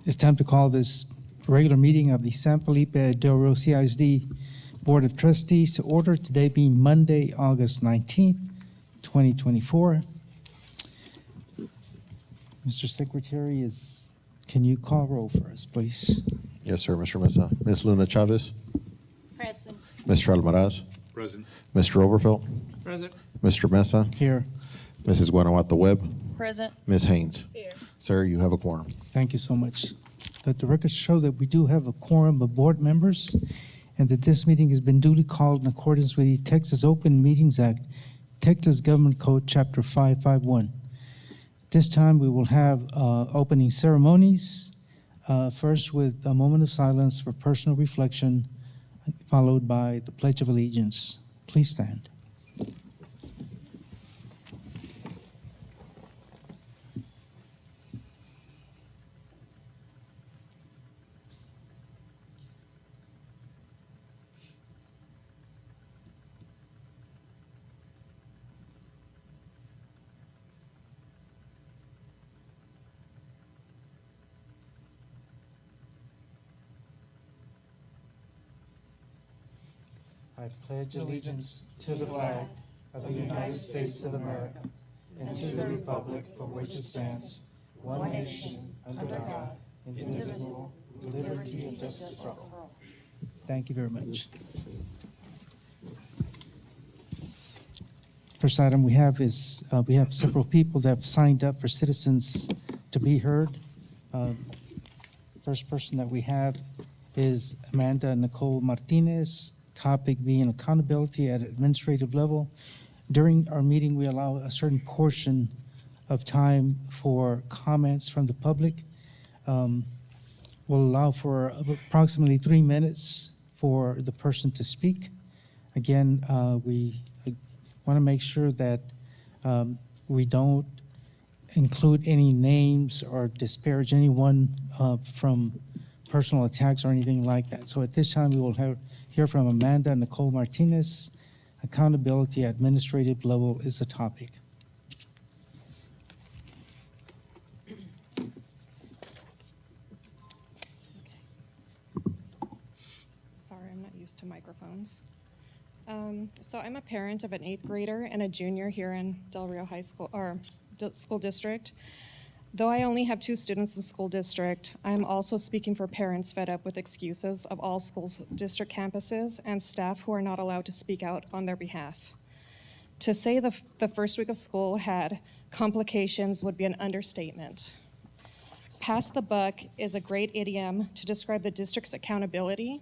It's time to call this regular meeting of the San Felipe Del Rio CISD Board of Trustees to order, today being Monday, August 19th, 2024. Mr. Secretary, can you call roll for us, please? Yes, sir, Mr. Mesa. Ms. Luna Chavez. Present. Mr. Almaraz. Present. Mr. Overfeld. Present. Mr. Mesa. Here. Mrs. Guanajuato Webb. Present. Ms. Haynes. Here. Sir, you have a quorum. Thank you so much. Let the records show that we do have a quorum of board members and that this meeting has been duly called in accordance with the Texas Open Meetings Act, Texas Government Code, Chapter 551. This time we will have opening ceremonies, first with a moment of silence for personal reflection, followed by the Pledge of Allegiance. Please stand. I pledge allegiance to the flag of the United States of America and to the republic for which it stands, one nation, under God, indivisible, with liberty and justice for all. Thank you very much. First item we have is we have several people that have signed up for citizens to be heard. First person that we have is Amanda Nicole Martinez. Topic being accountability at administrative level. During our meeting, we allow a certain portion of time for comments from the public. We'll allow for approximately 3 minutes for the person to speak. Again, we want to make sure that we don't include any names or disparage anyone from personal attacks or anything like that. So at this time, we will hear from Amanda Nicole Martinez. Accountability at administrative level is the topic. Sorry, I'm not used to microphones. So I'm a parent of an 8th grader and a junior here in Del Rio High School, or school district. Though I only have 2 students in school district, I'm also speaking for parents fed up with excuses of all schools district campuses and staff who are not allowed to speak out on their behalf. To say the first week of school had complications would be an understatement. Pass the buck is a great idiom to describe the district's accountability.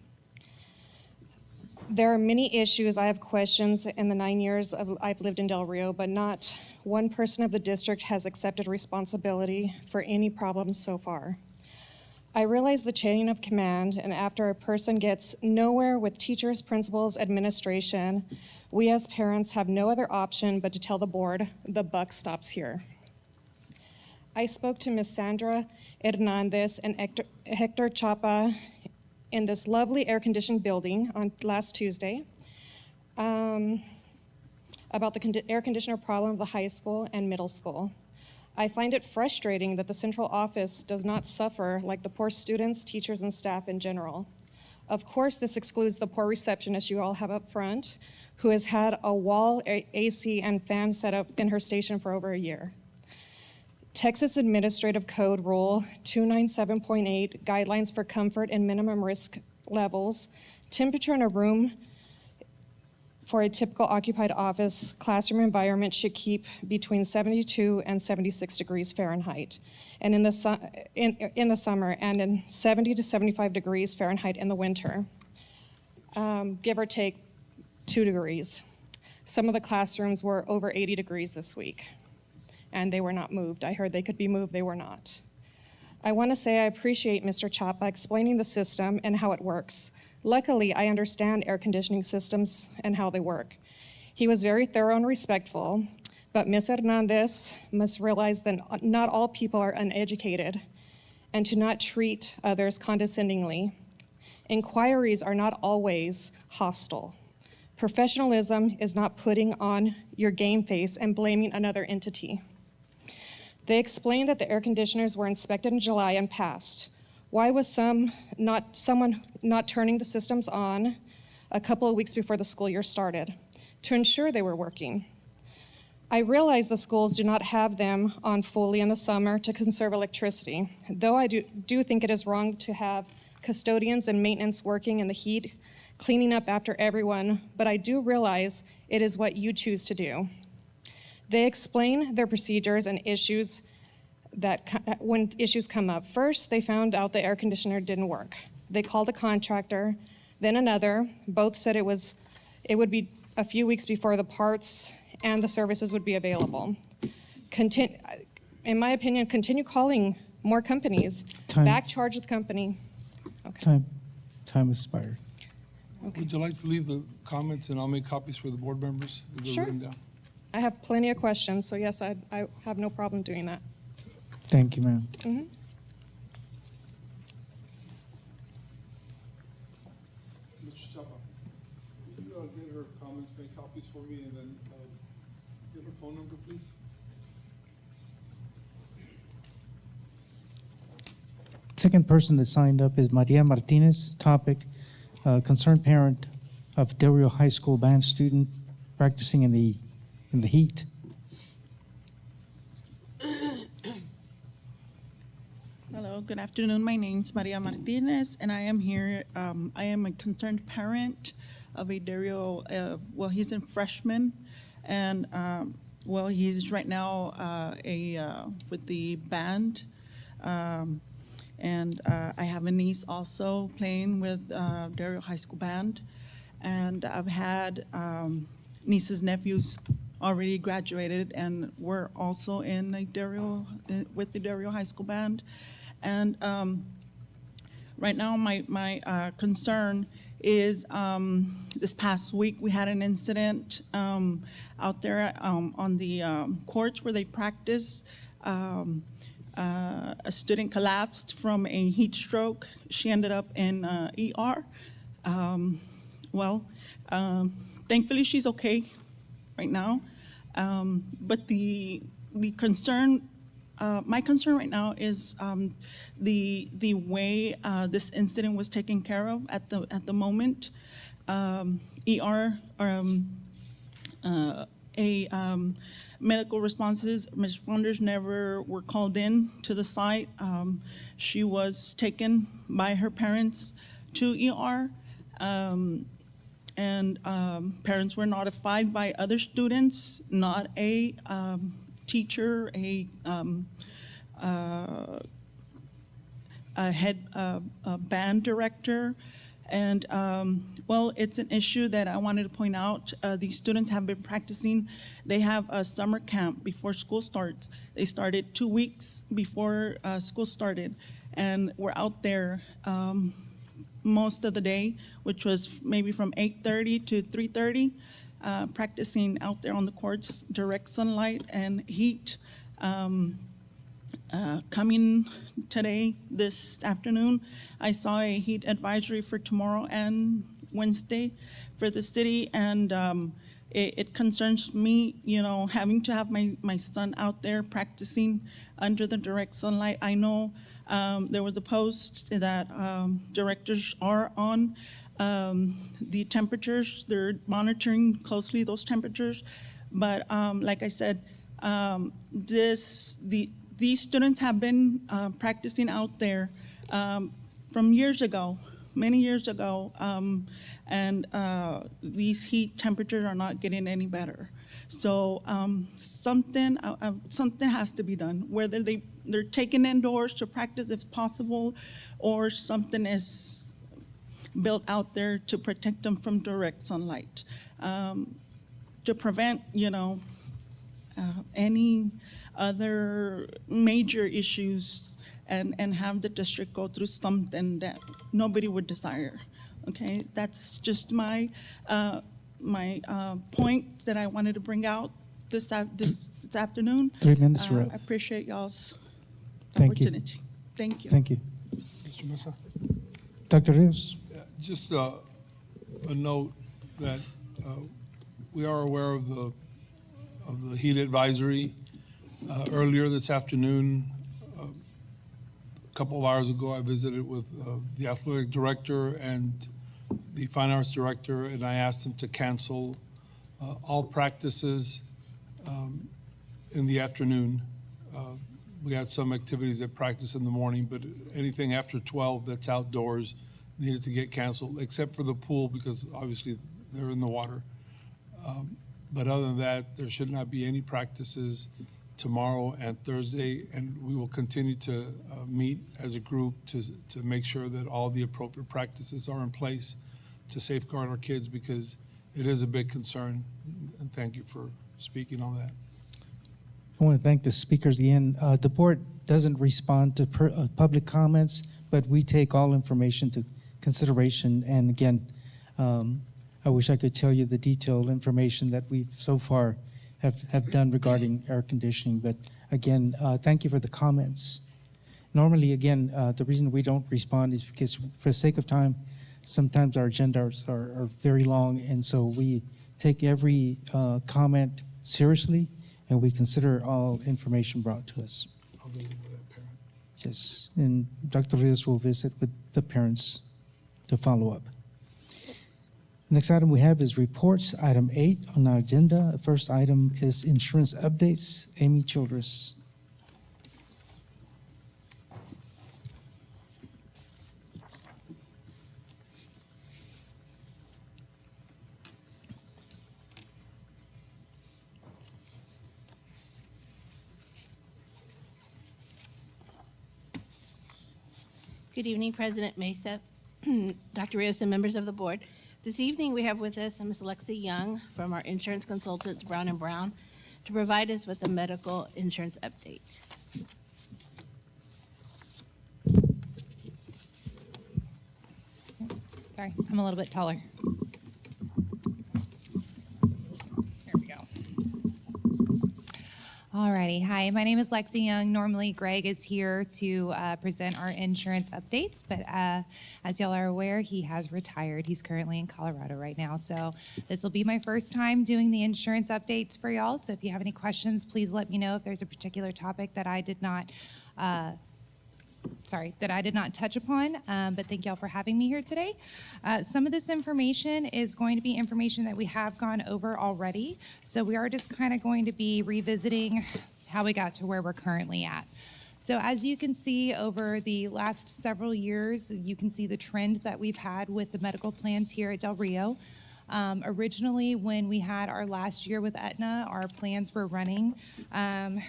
There are many issues I have questions in the 9 years I've lived in Del Rio, but not one person of the district has accepted responsibility for any problems so far. I realize the chain of command, and after a person gets nowhere with teachers, principals, administration, we as parents have no other option but to tell the board the buck stops here. I spoke to Ms. Sandra Hernandez and Hector Chapa in this lovely air-conditioned building on last Tuesday about the air conditioner problem of the high school and middle school. I find it frustrating that the central office does not suffer like the poor students, teachers, and staff in general. Of course, this excludes the poor receptionist you all have up front, who has had a wall AC and fan set up in her station for over a year. Texas Administrative Code Rule 297.8, Guidelines for Comfort and Minimum Risk Levels, temperature in a room for a typical occupied office classroom environment should keep between 72 and 76 degrees Fahrenheit, and in the summer, and in 70 to 75 degrees Fahrenheit in the winter, give or take 2 degrees. Some of the classrooms were over 80 degrees this week, and they were not moved. I heard they could be moved, they were not. I want to say I appreciate Mr. Chapa explaining the system and how it works. Luckily, I understand air conditioning systems and how they work. He was very thorough and respectful, but Ms. Hernandez must realize that not all people are uneducated and to not treat others condescendingly. Inquiries are not always hostile. Professionalism is not putting on your game face and blaming another entity. They explained that the air conditioners were inspected in July and passed. Why was someone not turning the systems on a couple of weeks before the school year started to ensure they were working? I realize the schools do not have them on fully in the summer to conserve electricity, though I do think it is wrong to have custodians and maintenance working in the heat, cleaning up after everyone, but I do realize it is what you choose to do. They explain their procedures and issues when issues come up. First, they found out the air conditioner didn't work. They called a contractor, then another. Both said it would be a few weeks before the parts and the services would be available. In my opinion, continue calling more companies. Time. Back charge the company. Okay. Time expired. Okay. Would you like to leave the comments and I'll make copies for the board members? If they're Sure. written down? I have plenty of questions, so yes, I have no problem doing that. Thank you, ma'am. Mhm. Mr. Chapa, will you get her comments, make copies for me, and then give her phone number, please? Second person that signed up is Maria Martinez. Topic, concerned parent of Del Rio High School band student practicing in the heat. Hello, good afternoon. My name's Maria Martinez, and I am here. I am a concerned parent of a Dario. He's in freshman, and he's right now with the band. And I have a niece also playing with Dario High School band, and I've had nieces, nephews already graduated, and we're also in with the Dario High School band. And right now, my concern is this past week we had an incident out there on the courts where they practice. A student collapsed from a heat stroke. She ended up in ER. Thankfully she's okay right now. But the concern, my concern right now is the way this incident was taken care of at the moment. Medical responders never were called in to the site. She was taken by her parents to ER, and parents were notified by other students, not a teacher, a head band director. And it's an issue that I wanted to point out. These students have been practicing. They have a summer camp before school starts. They started 2 weeks before school started, and we're out there most of the day, which was maybe from 8:30 to 3:30, practicing out there on the courts, direct sunlight and heat. Coming today, this afternoon, I saw a heat advisory for tomorrow and Wednesday for the city, and it concerns me, having to have my son out there practicing under the direct sunlight. I know there was a post that directors are on the temperatures. They're monitoring closely those temperatures, but like I said, these students have been practicing out there from years ago, many years ago, and these heat temperatures are not getting any better. So something has to be done, whether they're taken indoors to practice if possible, or something is built out there to protect them from direct sunlight, to prevent, any other major issues, and have the district go through something that nobody would desire. Okay, that's just my point that I wanted to bring out this afternoon. 3 minutes, you're up. I appreciate y'all's Thank you. opportunity. Thank you. Thank you. Mr. Mesa? Dr. Rios? Just a note that we are aware of the heat advisory. Earlier this afternoon, couple of hours ago, I visited with the athletic director and the fine arts director, and I asked them to cancel all practices in the afternoon. We had some activities at practice in the morning, but anything after 12 that's outdoors needed to get canceled, except for the pool, because obviously they're in the water. But other than that, there should not be any practices tomorrow and Thursday, and we will continue to meet as a group to make sure that all the appropriate practices are in place to safeguard our kids, because it is a big concern. And thank you for speaking on that. I want to thank the speakers again. The board doesn't respond to public comments, but we take all information to consideration. And again, I wish I could tell you the detailed information that we've so far have done regarding air conditioning. But again, thank you for the comments. Normally, again, the reason we don't respond is because for the sake of time, sometimes our agendas are very long. And so we take every comment seriously, and we consider all information brought to us. I'll visit with that parent. Yes, and Dr. Rios will visit with the parents to follow up. Next item we have is reports, item 8 on our agenda. The first item is insurance updates. Amy Childress. Good evening, President Mesa, Dr. Rios, and members of the board. This evening, we have with us Ms. Lexi Young from our insurance consultants, Brown & Brown, to provide us with a medical insurance update. Sorry, I'm a little bit taller. There we go. Alrighty, hi, my name is Lexi Young. Normally Greg is here to present our insurance updates, but as y'all are aware, he has retired. He's currently in Colorado right now, so this will be my first time doing the insurance updates for y'all. So if you have any questions, please let me know if there's a particular topic that I did not touch upon, but thank y'all for having me here today. Some of this information is going to be information that we have gone over already, so we are just kind of going to be revisiting how we got to where we're currently at. So as you can see over the last several years, you can see the trend that we've had with the medical plans here at Del Rio. Originally, when we had our last year with Aetna, our plans were running,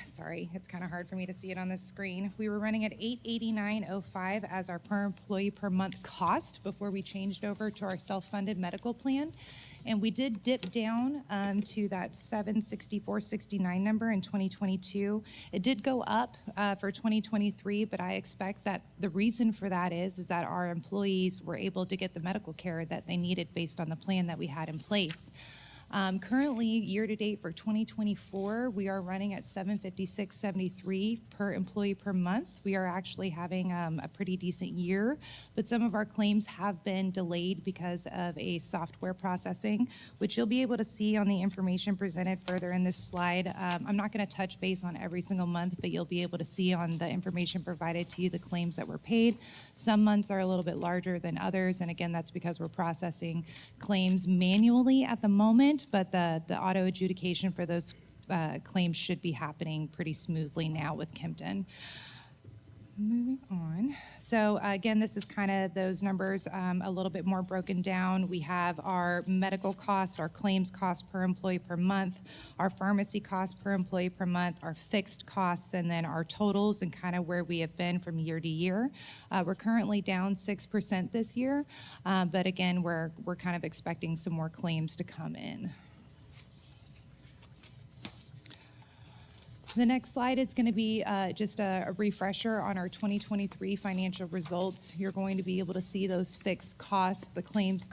sorry, it's kind of hard for me to see it on this screen. We were running at $889.05 as our per employee per month cost before we changed over to our self-funded medical plan. And we did dip down to that $764.69 number in 2022. It did go up for 2023, but I expect that the reason for that is that our employees were able to get the medical care that they needed based on the plan that we had in place. Currently, year-to-date for 2024, we are running at $756.73 per employee per month. We are actually having a pretty decent year, but some of our claims have been delayed because of a software processing, which you'll be able to see on the information presented further in this slide. I'm not going to touch base on every single month, but you'll be able to see on the information provided to you the claims that were paid. Some months are a little bit larger than others, and again, that's because we're processing claims manually at the moment, but the auto adjudication for those claims should be happening pretty smoothly now with Kempton. Moving on. So again, this is kind of those numbers a little bit more broken down. We have our medical cost, our claims cost per employee per month, our pharmacy cost per employee per month, our fixed costs, and then our totals and kind of where we have been from year to year. We're currently down 6% this year, but again, we're kind of expecting some more claims to come in. The next slide is going to be just a refresher on our 2023 financial results. You're going to be able to see those fixed costs, the claims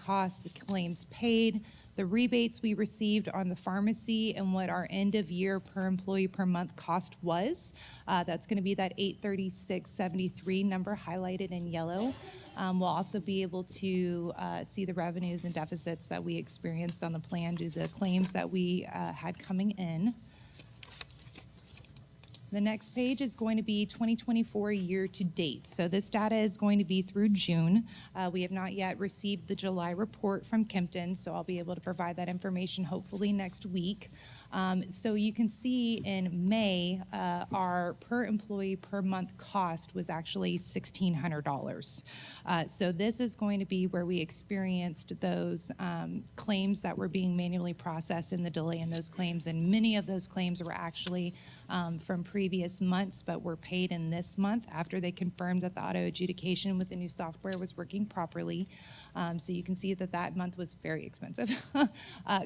paid, the rebates we received on the pharmacy, and what our end of year per employee per month cost was. That's going to be that $836.73 number highlighted in yellow. We'll also be able to see the revenues and deficits that we experienced on the plan due to the claims that we had coming in. The next page is going to be 2024 year to date. So this data is going to be through June. We have not yet received the July report from Kempton, so I'll be able to provide that information hopefully next week. So you can see in May, our per employee per month cost was actually $1,600. So this is going to be where we experienced those claims that were being manually processed and the delay in those claims. And many of those claims were actually from previous months, but were paid in this month after they confirmed that the auto adjudication with the new software was working properly. So you can see that that month was very expensive.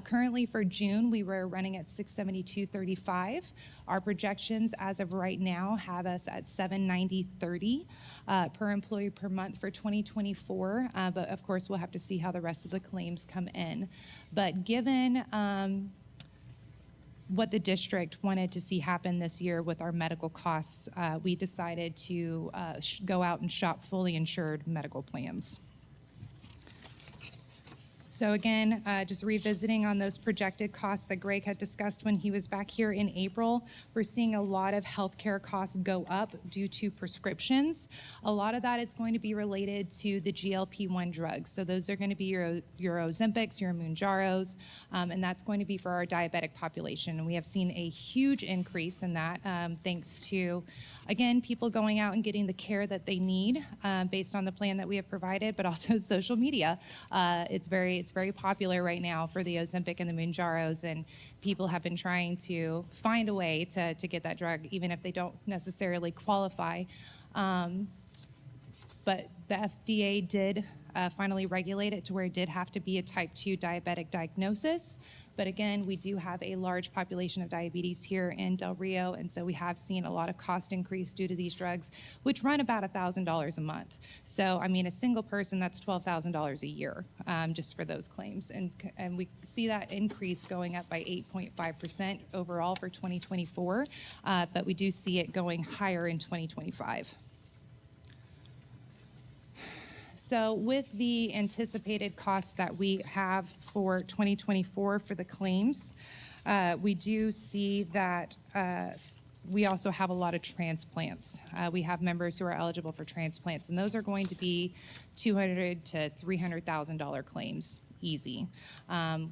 Currently for June, we were running at $672.35. Our projections as of right now have us at $790.30 per employee per month for 2024. But of course, we'll have to see how the rest of the claims come in. But given what the district wanted to see happen this year with our medical costs, we decided to go out and shop fully insured medical plans. So again, just revisiting on those projected costs that Greg had discussed when he was back here in April, we're seeing a lot of healthcare costs go up due to prescriptions. A lot of that is going to be related to the GLP-1 drugs. So those are going to be your Ozempics, your Mounjaros, and that's going to be for our diabetic population. And we have seen a huge increase in that thanks to, again, people going out and getting the care that they need based on the plan that we have provided, but also social media. It's very popular right now for the Ozempic and the Mounjaros, and people have been trying to find a way to get that drug, even if they don't necessarily qualify. But the FDA did finally regulate it to where it did have to be a type 2 diabetic diagnosis. But again, we do have a large population of diabetes here in Del Rio, and so we have seen a lot of cost increase due to these drugs, which run about $1,000 a month. So, I mean, a single person, that's $12,000 a year just for those claims. And we see that increase going up by 8.5% overall for 2024, but we do see it going higher in 2025. So with the anticipated costs that we have for 2024 for the claims, we do see that we also have a lot of transplants. We have members who are eligible for transplants, and those are going to be $200,000 to $300,000 claims. Easy.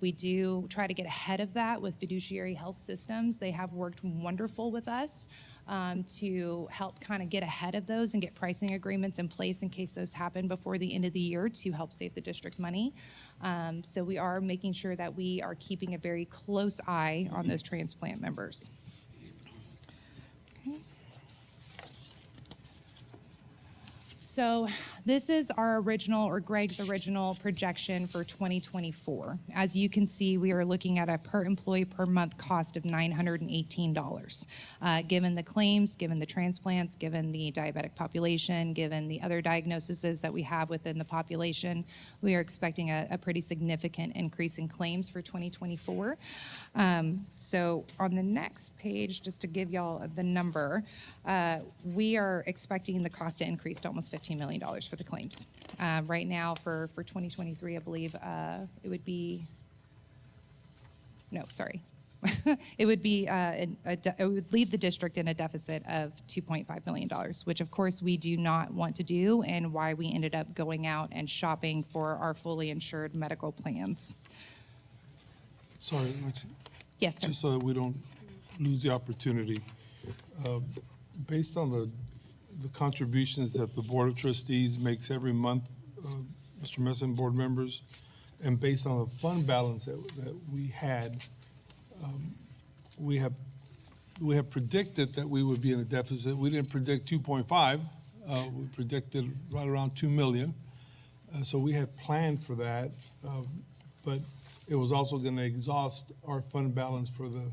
We do try to get ahead of that with Fiduciary Health Systems. They have worked wonderful with us to help kind of get ahead of those and get pricing agreements in place in case those happen before the end of the year to help save the district money. So we are making sure that we are keeping a very close eye on those transplant members. Okay. So this is our original, or Greg's original projection for 2024. As you can see, we are looking at a per employee per month cost of $918. Given the claims, given the transplants, given the diabetic population, given the other diagnoses that we have within the population, we are expecting a pretty significant increase in claims for 2024. So on the next page, just to give y'all the number, we are expecting the cost to increase to almost $15 million for the claims. Right now for 2023, I believe it would be, no, sorry. It would be, it would leave the district in a deficit of $2.5 million, which of course we do not want to do, and why we ended up going out and shopping for our fully insured medical plans. Sorry, Lexi. Yes, sir. Just so that we don't lose the opportunity. Based on the contributions that the Board of Trustees makes every month, Mr. Mesa and board members, and based on the fund balance that we had, we have predicted that we would be in a deficit. We didn't predict 2.5. We predicted right around 2 million. So we had planned for that, but it was also going to exhaust our fund balance for the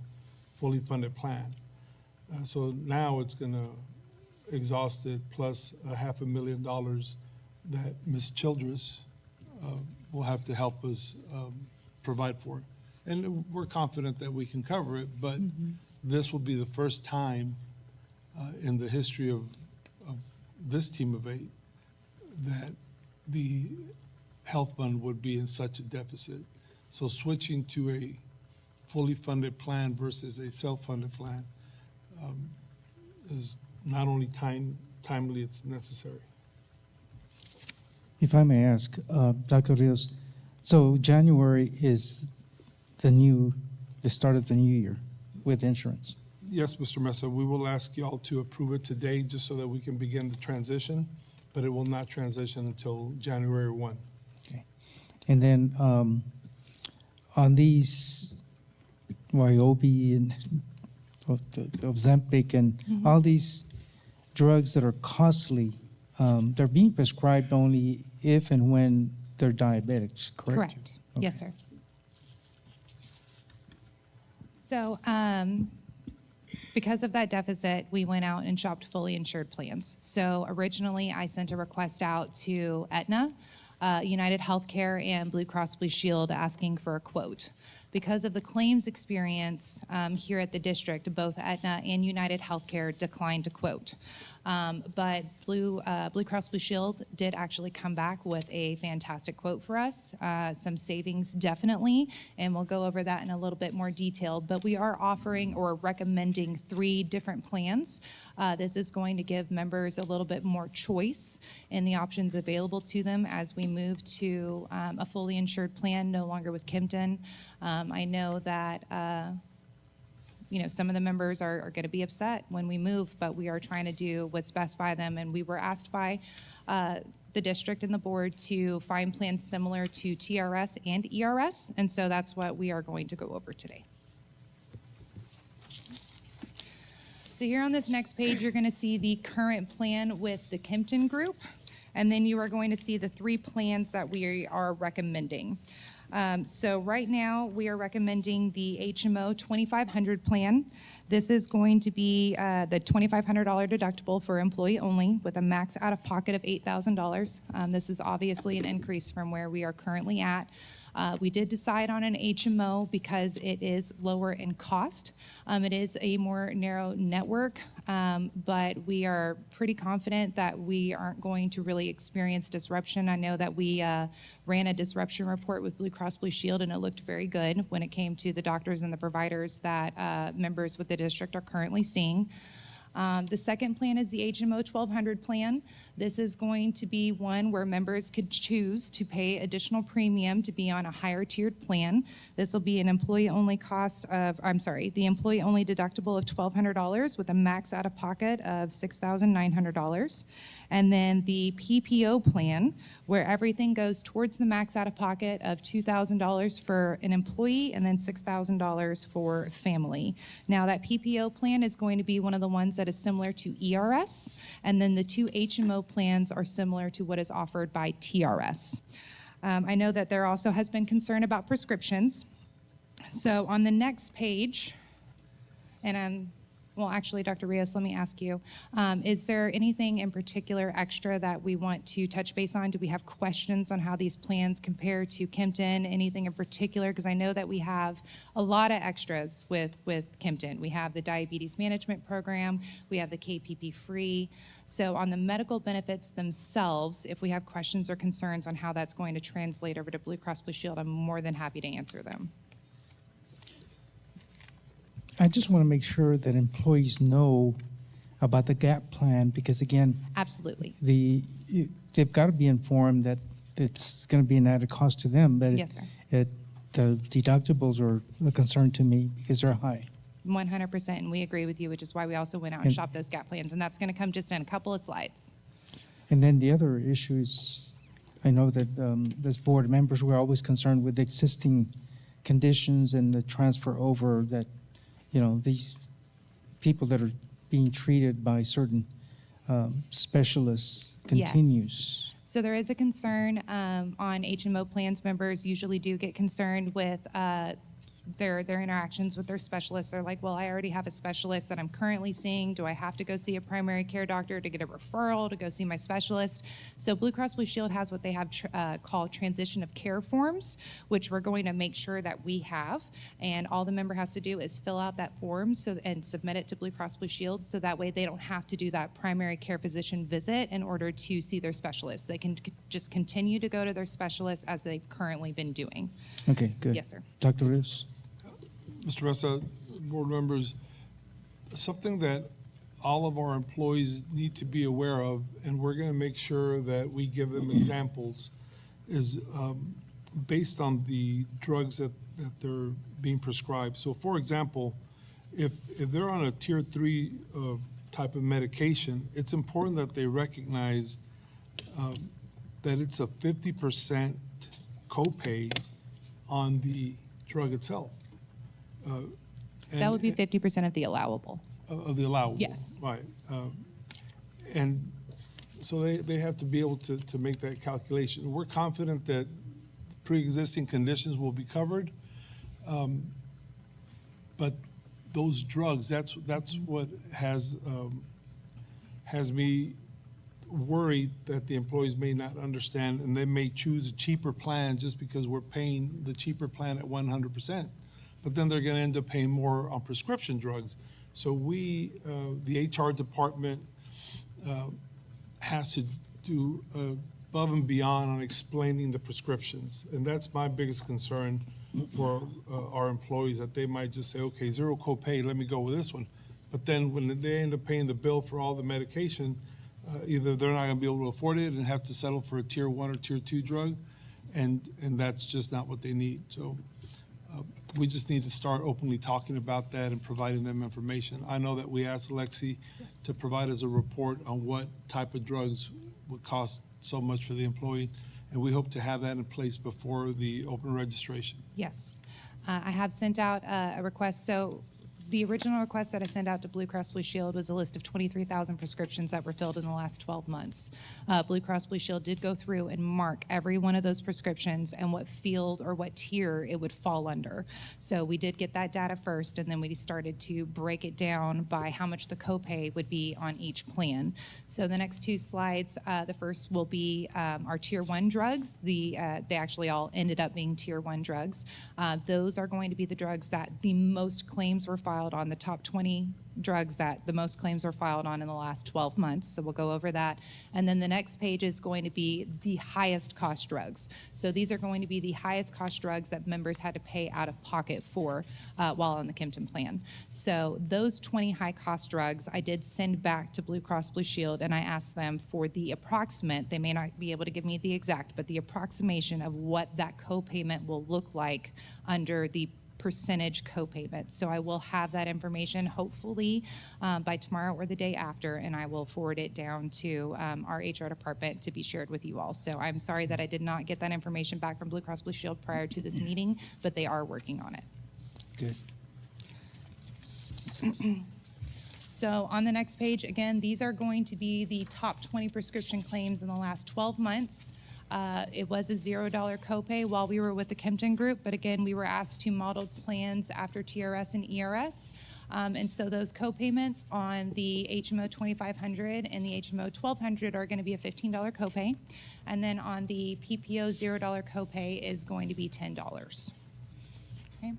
fully funded plan. So now it's going to exhaust it plus $500,000 that Ms. Childress will have to help us provide for. And we're confident that we can cover it, but this will be the first time in the history of this team of 8 that the health fund would be in such a deficit. So switching to a fully funded plan versus a self-funded plan is not only timely, it's necessary. If I may ask, Dr. Rios, so January is the start of the new year with insurance. Yes, Mr. Mesa, we will ask y'all to approve it today just so that we can begin the transition, but it will not transition until January 1. And then on these Wyobi and Ozempic and all these drugs that are costly, they're being prescribed only if and when they're diabetics, correct? Correct. Yes, sir. So, because of that deficit, we went out and shopped fully insured plans. So originally, I sent a request out to Aetna, United Healthcare, and Blue Cross Blue Shield asking for a quote. Because of the claims experience here at the district, both Aetna and United Healthcare declined to quote. But Blue Cross Blue Shield did actually come back with a fantastic quote for us, some savings definitely, and we'll go over that in a little bit more detail. But we are offering or recommending 3 different plans. This is going to give members a little bit more choice in the options available to them as we move to a fully insured plan, no longer with Kimpton. I know that some of the members are going to be upset when we move, but we are trying to do what's best by them. And we were asked by the district and the board to find plans similar to TRS and ERS, and so that's what we are going to go over today. So here on this next page, you're going to see the current plan with the Kimpton Group, and then you are going to see the 3 plans that we are recommending. So right now, we are recommending the HMO 2500 plan. This is going to be the $2,500 deductible for employee only with a max out-of-pocket of $8,000. This is obviously an increase from where we are currently at. We did decide on an HMO because it is lower in cost. It is a more narrow network, but we are pretty confident that we aren't going to really experience disruption. I know that we ran a disruption report with Blue Cross Blue Shield, and it looked very good when it came to the doctors and the providers that members with the district are currently seeing. The second plan is the HMO 1200 plan. This is going to be one where members could choose to pay additional premium to be on a higher tiered plan. This will be an employee-only the employee-only deductible of $1,200 with a max out-of-pocket of $6,900. And then the PPO plan, where everything goes towards the max out-of-pocket of $2,000 for an employee and then $6,000 for family. Now, that PPO plan is going to be one of the ones that is similar to ERS, and then the 2 HMO plans are similar to what is offered by TRS. I know that there also has been concern about prescriptions. So on the next page, and well, actually, Dr. Rios, let me ask you, is there anything in particular extra that we want to touch base on? Do we have questions on how these plans compare to Kimpton? Anything in particular? Because I know that we have a lot of extras with Kimpton. We have the diabetes management program. We have the KPP free. So on the medical benefits themselves, if we have questions or concerns on how that's going to translate over to Blue Cross Blue Shield, I'm more than happy to answer them. I just want to make sure that employees know about the GAP plan because, again, Absolutely. they've got to be informed that it's going to be an added cost to them. But Yes, sir. the deductibles are a concern to me because they're high. 100%, and we agree with you, which is why we also went out and shopped those GAP plans, and that's going to come just in a couple of slides. And then the other issue is, I know that as board members, we're always concerned with existing conditions and the transfer over that, these people that are being treated by certain specialists continues. So there is a concern on HMO plans. Members usually do get concerned with their interactions with their specialists. They're like, well, I already have a specialist that I'm currently seeing. Do I have to go see a primary care doctor to get a referral to go see my specialist? So Blue Cross Blue Shield has what they have called transition of care forms, which we're going to make sure that we have. And all the member has to do is fill out that form and submit it to Blue Cross Blue Shield, so that way they don't have to do that primary care physician visit in order to see their specialist. They can just continue to go to their specialist as they've currently been doing. Okay, good. Yes, sir. Dr. Rios? Mr. Mesa, board members, something that all of our employees need to be aware of, and we're going to make sure that we give them examples, is based on the drugs that they're being prescribed. So for example, if they're on a tier 3 type of medication, it's important that they recognize that it's a 50% copay on the drug itself. That would be 50% of the allowable. Of the allowable. Yes. Right. And so they have to be able to make that calculation. We're confident that pre-existing conditions will be covered. But those drugs, that's what has me worried that the employees may not understand, and they may choose a cheaper plan just because we're paying the cheaper plan at 100%. But then they're going to end up paying more on prescription drugs. So we, the HR department, has to do above and beyond on explaining the prescriptions. And that's my biggest concern for our employees, that they might just say, okay, zero copay, let me go with this one. But then when they end up paying the bill for all the medication, either they're not going to be able to afford it and have to settle for a tier 1 or tier 2 drug, and that's just not what they need. So we just need to start openly talking about that and providing them information. I know that we asked Alexi to provide us a report on what type of drugs would cost so much for the employee, and we hope to have that in place before the open registration. Yes. I have sent out a request. So the original request that I sent out to Blue Cross Blue Shield was a list of 23,000 prescriptions that were filled in the last 12 months. Blue Cross Blue Shield did go through and mark every one of those prescriptions and what field or what tier it would fall under. So we did get that data first, and then we started to break it down by how much the copay would be on each plan. So the next two slides, the first will be our tier 1 drugs. They actually all ended up being tier 1 drugs. Those are going to be the drugs that the most claims were filed on, the top 20 drugs that the most claims were filed on in the last 12 months. So we'll go over that. And then the next page is going to be the highest cost drugs. So these are going to be the highest cost drugs that members had to pay out of pocket for while on the Kempton plan. So those 20 high cost drugs I did send back to Blue Cross Blue Shield, and I asked them for the approximate, they may not be able to give me the exact, but the approximation of what that copayment will look like under the percentage copayment. So I will have that information hopefully by tomorrow or the day after, and I will forward it down to our HR department to be shared with you all. So I'm sorry that I did not get that information back from Blue Cross Blue Shield prior to this meeting, but they are working on it. Good. So on the next page, again, these are going to be the top 20 prescription claims in the last 12 months. It was a $0 copay while we were with the Kempton Group, but again, we were asked to model plans after TRS and ERS. And so those copayments on the HMO 2500 and the HMO 1200 are going to be a $15 copay. And then on the PPO $0 copay is going to be $10. Okay.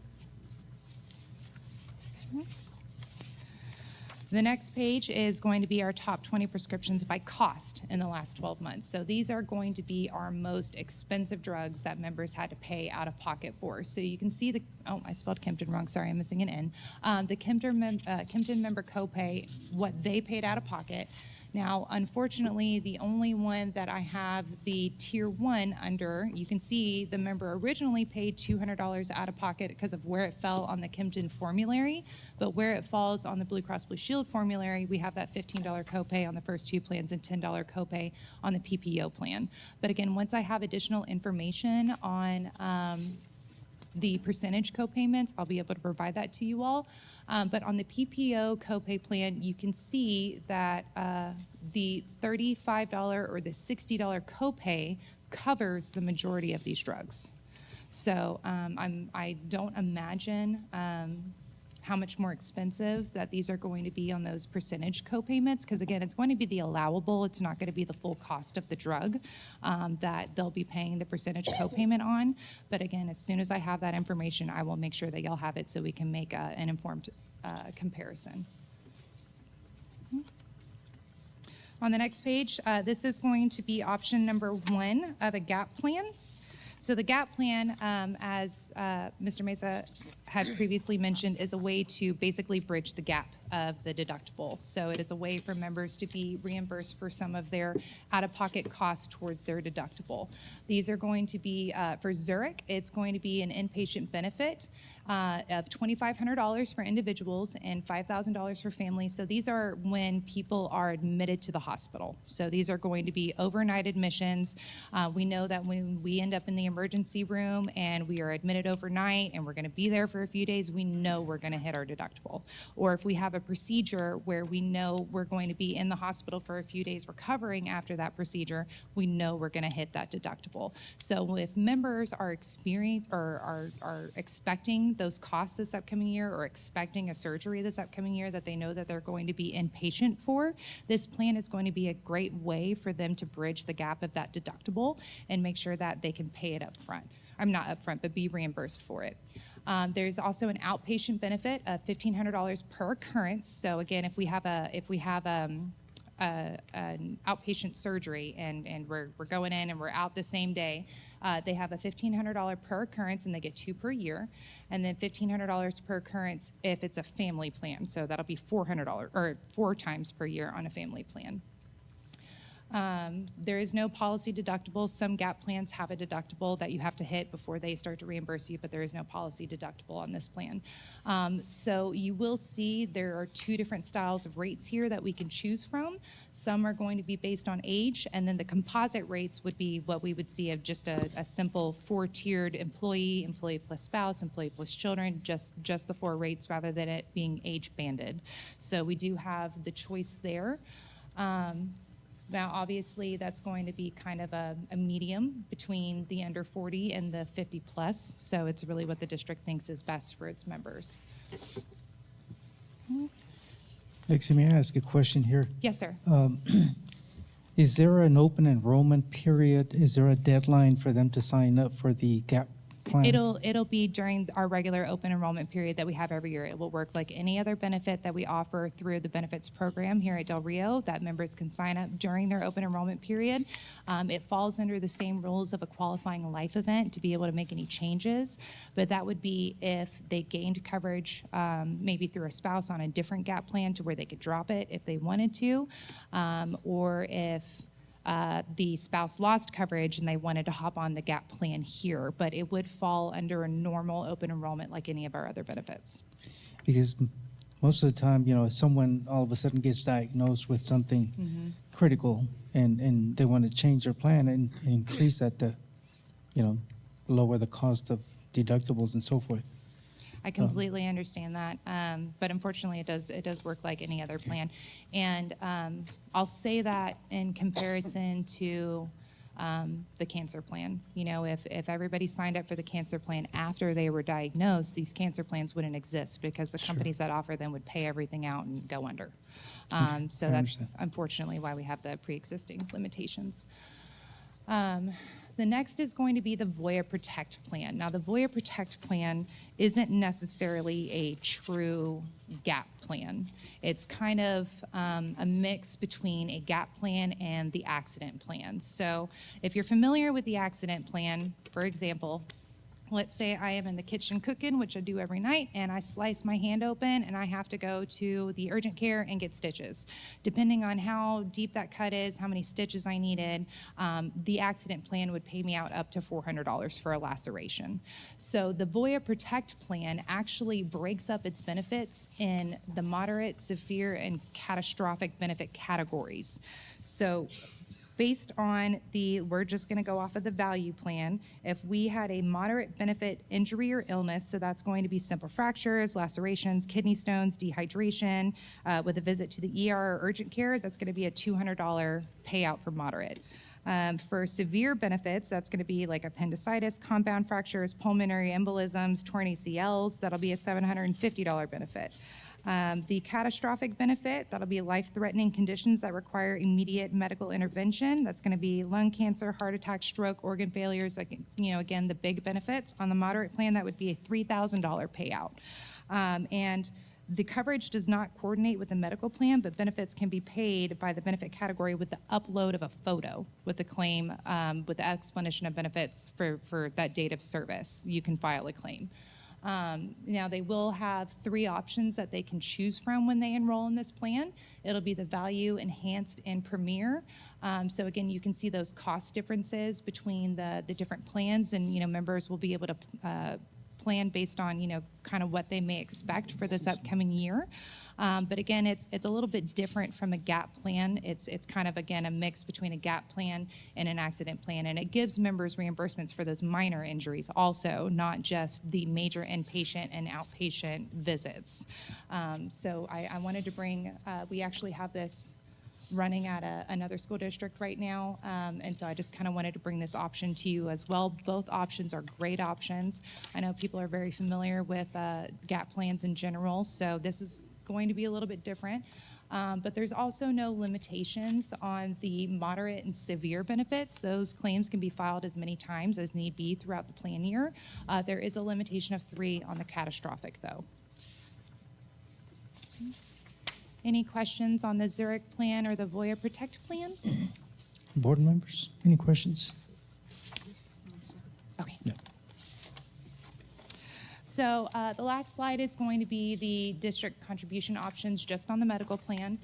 The next page is going to be our top 20 prescriptions by cost in the last 12 months. So these are going to be our most expensive drugs that members had to pay out of pocket for. So you can see oh, I spelled Kempton wrong, sorry, I'm missing an N. The Kempton member copay, what they paid out of pocket. Now, unfortunately, the only one that I have the tier 1 under, you can see the member originally paid $200 out of pocket because of where it fell on the Kempton formulary, but where it falls on the Blue Cross Blue Shield formulary, we have that $15 copay on the first two plans and $10 copay on the PPO plan. But again, once I have additional information on the percentage copayments, I'll be able to provide that to you all. But on the PPO copay plan, you can see that the $35 or the $60 copay covers the majority of these drugs. So I don't imagine how much more expensive that these are going to be on those percentage copayments, because again, it's going to be the allowable, it's not going to be the full cost of the drug that they'll be paying the percentage copayment on. But again, as soon as I have that information, I will make sure that y'all have it so we can make an informed comparison. On the next page, this is going to be option number 1 of a GAP plan. So the GAP plan, as Mr. Mesa had previously mentioned, is a way to basically bridge the gap of the deductible. So it is a way for members to be reimbursed for some of their out-of-pocket costs towards their deductible. These are going to be, for Zurich, it's going to be an inpatient benefit of $2,500 for individuals and $5,000 for families. So these are when people are admitted to the hospital. So these are going to be overnight admissions. We know that when we end up in the emergency room and we are admitted overnight and we're going to be there for a few days, we know we're going to hit our deductible. Or if we have a procedure where we know we're going to be in the hospital for a few days recovering after that procedure, we know we're going to hit that deductible. So if members are are expecting those costs this upcoming year or expecting a surgery this upcoming year that they know that they're going to be inpatient for, this plan is going to be a great way for them to bridge the gap of that deductible and make sure that they can pay it up front. I'm not upfront, but be reimbursed for it. There's also an outpatient benefit of $1,500 per occurrence. So again, if we have an outpatient surgery and we're going in and we're out the same day, they have a $1,500 per occurrence and they get 2 per year, and then $1,500 per occurrence if it's a family plan. So that'll be $400 or 4 times per year on a family plan. There is no policy deductible. Some GAP plans have a deductible that you have to hit before they start to reimburse you, but there is no policy deductible on this plan. So you will see there are 2 different styles of rates here that we can choose from. Some are going to be based on age, and then the composite rates would be what we would see of just a simple 4-tiered employee, employee plus spouse, employee plus children, just the 4 rates rather than it being age banded. So we do have the choice there. Now, obviously, that's going to be kind of a medium between the under 40 and the 50 plus. So it's really what the district thinks is best for its members. Lexi, may I ask a question here? Yes, sir. Is there an open enrollment period? Is there a deadline for them to sign up for the GAP plan? It'll be during our regular open enrollment period that we have every year. It will work like any other benefit that we offer through the benefits program here at Del Rio, that members can sign up during their open enrollment period. It falls under the same rules of a qualifying life event to be able to make any changes, but that would be if they gained coverage maybe through a spouse on a different GAP plan to where they could drop it if they wanted to, or if the spouse lost coverage and they wanted to hop on the GAP plan here, but it would fall under a normal open enrollment like any of our other benefits. Because most of the time, if someone all of a sudden gets diagnosed with something critical and they want to change their plan and increase that to, lower the cost of deductibles and so forth. I completely understand that, but unfortunately, it does work like any other plan. And I'll say that in comparison to the cancer plan. If everybody signed up for the cancer plan after they were diagnosed, these cancer plans wouldn't exist because the companies that offer them would pay everything out and go under. So I that's understand. unfortunately why we have the pre-existing limitations. The next is going to be the Voya Protect plan. Now, the Voya Protect plan isn't necessarily a true GAP plan. It's kind of a mix between a GAP plan and the accident plan. So if you're familiar with the accident plan, for example, let's say I am in the kitchen cooking, which I do every night, and I slice my hand open and I have to go to the urgent care and get stitches. Depending on how deep that cut is, how many stitches I needed, the accident plan would pay me out up to $400 for a laceration. So the Voya Protect plan actually breaks up its benefits in the moderate, severe, and catastrophic benefit categories. So based on we're just going to go off of the value plan. If we had a moderate benefit injury or illness, so that's going to be simple fractures, lacerations, kidney stones, dehydration, with a visit to the ER or urgent care, that's going to be a $200 payout for moderate. For severe benefits, that's going to be like appendicitis, compound fractures, pulmonary embolisms, torn ACLs, that'll be a $750 benefit. The catastrophic benefit, that'll be life-threatening conditions that require immediate medical intervention. That's going to be lung cancer, heart attack, stroke, organ failures, again, the big benefits. On the moderate plan, that would be a $3,000 payout. And the coverage does not coordinate with the medical plan, but benefits can be paid by the benefit category with the upload of a photo with the claim, with the explanation of benefits for that date of service. You can file a claim. Now, they will have 3 options that they can choose from when they enroll in this plan. It'll be the Value, Enhanced, and Premier. So again, you can see those cost differences between the different plans, and, members will be able to plan based on, kind of what they may expect for this upcoming year. But again, it's a little bit different from a GAP plan. It's kind of, again, a mix between a GAP plan and an accident plan. And it gives members reimbursements for those minor injuries also, not just the major inpatient and outpatient visits. So I wanted to bring, we actually have this running at another school district right now. And so I just kind of wanted to bring this option to you as well. Both options are great options. I know people are very familiar with GAP plans in general, so this is going to be a little bit different. But there's also no limitations on the moderate and severe benefits. Those claims can be filed as many times as need be throughout the plan year. There is a limitation of 3 on the catastrophic, though. Any questions on the Zurich plan or the Voya Protect plan? Board members, any questions? Okay. No. So the last slide is going to be the district contribution options just on the medical plan.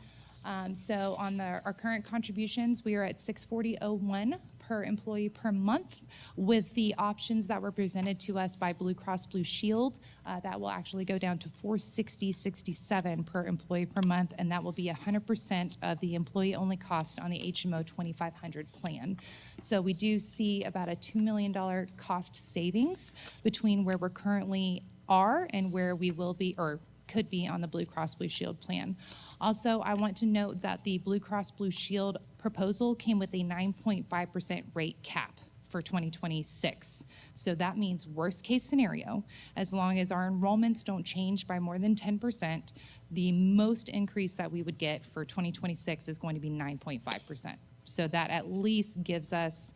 So on our current contributions, we are at $640.01 per employee per month. With the options that were presented to us by Blue Cross Blue Shield, that will actually go down to $460.67 per employee per month, and that will be 100% of the employee-only cost on the HMO 2500 plan. So we do see about a $2 million cost savings between where we're currently are and where we will be or could be on the Blue Cross Blue Shield plan. Also, I want to note that the Blue Cross Blue Shield proposal came with a 9.5% rate cap for 2026. So that means worst case scenario, as long as our enrollments don't change by more than 10%, the most increase that we would get for 2026 is going to be 9.5%. So that at least gives us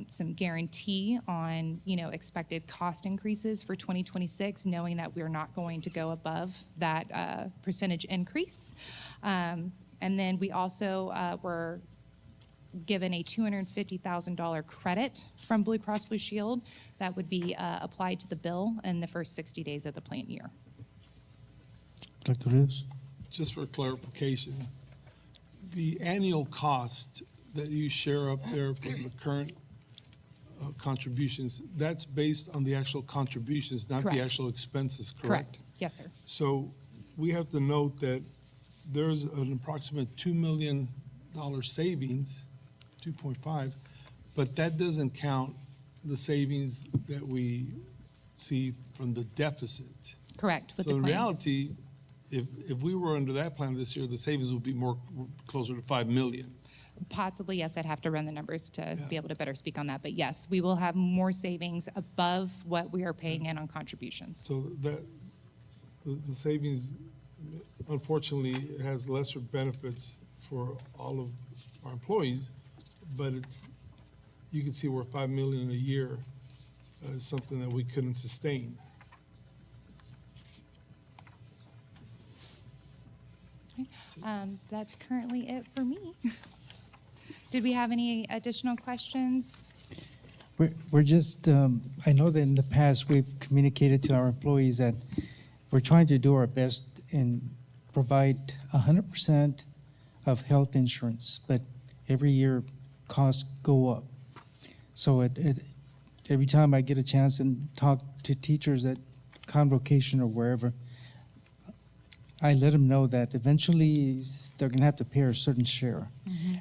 some guarantee on, expected cost increases for 2026, knowing that we're not going to go above that percentage increase. And then we also were given a $250,000 credit from Blue Cross Blue Shield that would be applied to the bill in the first 60 days of the plan year. Dr. Rios? Just for clarification, the annual cost that you share up there for the current contributions, that's based on the actual contributions, not Correct. the actual expenses, correct? Yes, sir. So we have to note that there's an approximate $2 million savings, 2.5, but that doesn't count the savings that we see from the deficit. Correct. With So the in claims. reality, if we were under that plan this year, the savings would be more closer to 5 million. Possibly, yes. I'd have to run the numbers to be able to better speak on that. But yes, we will have more savings above what we are paying in on contributions. So that, the savings, unfortunately, has lesser benefits for all of our employees, but you can see where 5 million a year is something that we couldn't sustain. Okay. That's currently it for me. Did we have any additional questions? We're just, I know that in the past, we've communicated to our employees that we're trying to do our best and provide 100% of health insurance, but every year costs go up. So every time I get a chance and talk to teachers at Convocation or wherever, I let them know that eventually they're going to have to pay a certain share.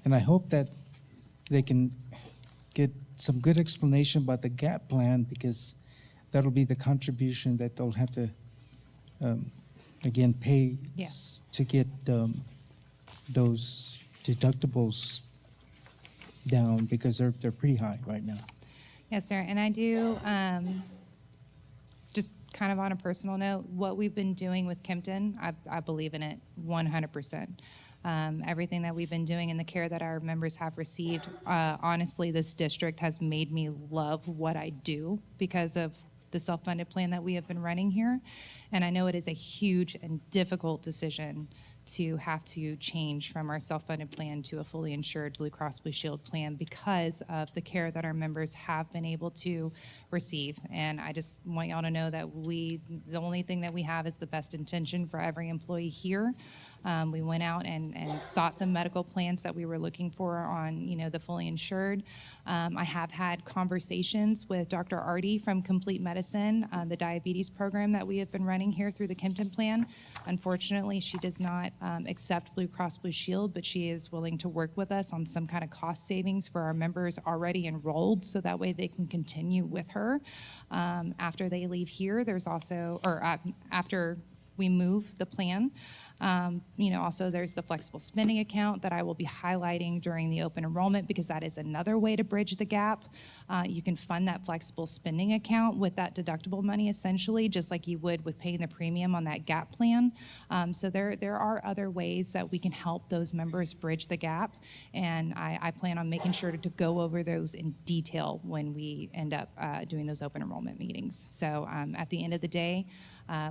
And I hope that they can get some good explanation about the GAP plan, because that'll be the contribution that they'll have to, again, pay Yeah. to get those deductibles down, because they're pretty high right now. Yes, sir. And I do, just kind of on a personal note, what we've been doing with Kempton, I believe in it 100%. Everything that we've been doing and the care that our members have received, honestly, this district has made me love what I do because of the self-funded plan that we have been running here. And I know it is a huge and difficult decision to have to change from our self-funded plan to a fully insured Blue Cross Blue Shield plan because of the care that our members have been able to receive. And I just want y'all to know that the only thing that we have is the best intention for every employee here. We went out and sought the medical plans that we were looking for on, the fully insured. I have had conversations with Dr. Artie from Complete Medicine, the diabetes program that we have been running here through the Kempton plan. Unfortunately, she does not accept Blue Cross Blue Shield, but she is willing to work with us on some kind of cost savings for our members already enrolled, so that way they can continue with her. After they leave here, there's also, or after we move the plan. Also there's the flexible spending account that I will be highlighting during the open enrollment, because that is another way to bridge the gap. You can fund that flexible spending account with that deductible money, essentially, just like you would with paying the premium on that gap plan. So there are other ways that we can help those members bridge the gap, and I plan on making sure to go over those in detail when we end up doing those open enrollment meetings. So at the end of the day,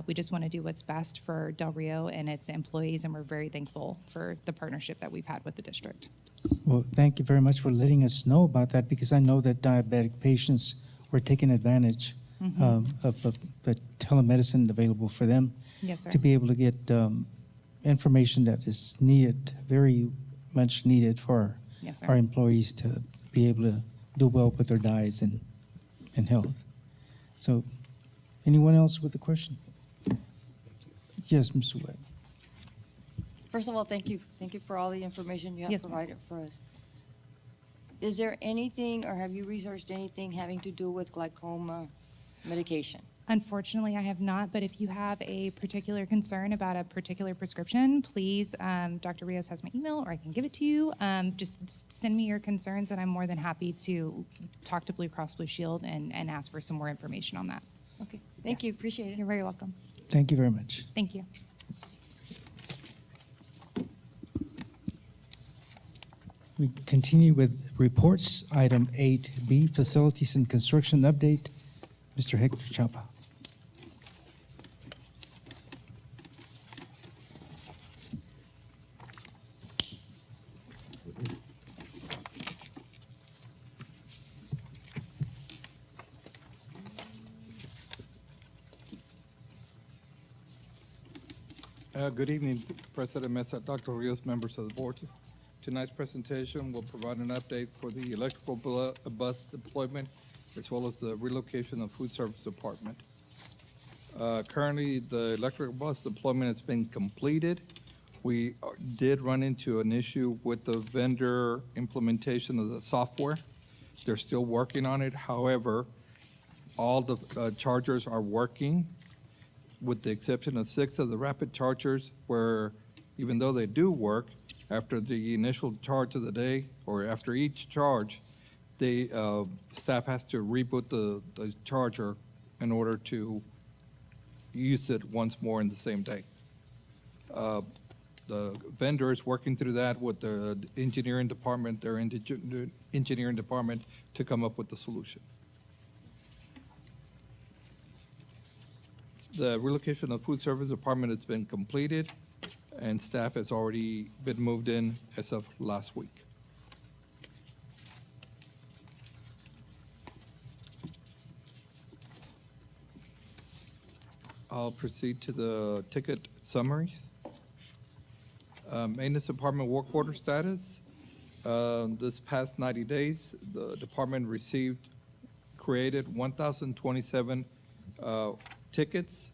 we just want to do what's best for Del Rio and its employees, and we're very thankful for the partnership that we've had with the district. Well, thank you very much for letting us know about that, because I know that diabetic patients were taking advantage of the telemedicine available for them. Yes, sir. To be able to get information that is needed, very much needed for Yes, sir. our employees to be able to do well with their diets and health. So, anyone else with a question? Yes, Mr. Webb. First of all, thank you. Thank you for all the information you have Yes, ma'am. provided for us. Is there anything, or have you researched anything having to do with glaucoma medication? Unfortunately, I have not, but if you have a particular concern about a particular prescription, please, Dr. Rios has my email, or I can give it to you. Just send me your concerns, and I'm more than happy to talk to Blue Cross Blue Shield and ask for some more information on that. Okay, thank you. Appreciate it. You're very welcome. Thank you very much. Thank you. We continue with reports. Item 8B, facilities and construction update. Mr. Hector Chapa. Good evening, President Mesa, Dr. Rios, members of the board. Tonight's presentation will provide an update for the electrical bus deployment, as well as the relocation of food service department. Currently, the electrical bus deployment has been completed. We did run into an issue with the vendor implementation of the software. They're still working on it. However, all the chargers are working, with the exception of 6 of the rapid chargers, where even though they do work, after the initial charge of the day, or after each charge, the staff has to reboot the charger in order to use it once more in the same day. The vendor is working through that with the engineering department, their engineering department, to come up with the solution. The relocation of food service department has been completed, and staff has already been moved in as of last week. I'll proceed to the ticket summaries. Maintenance department work order status. This past 90 days, the department created 1,027 tickets,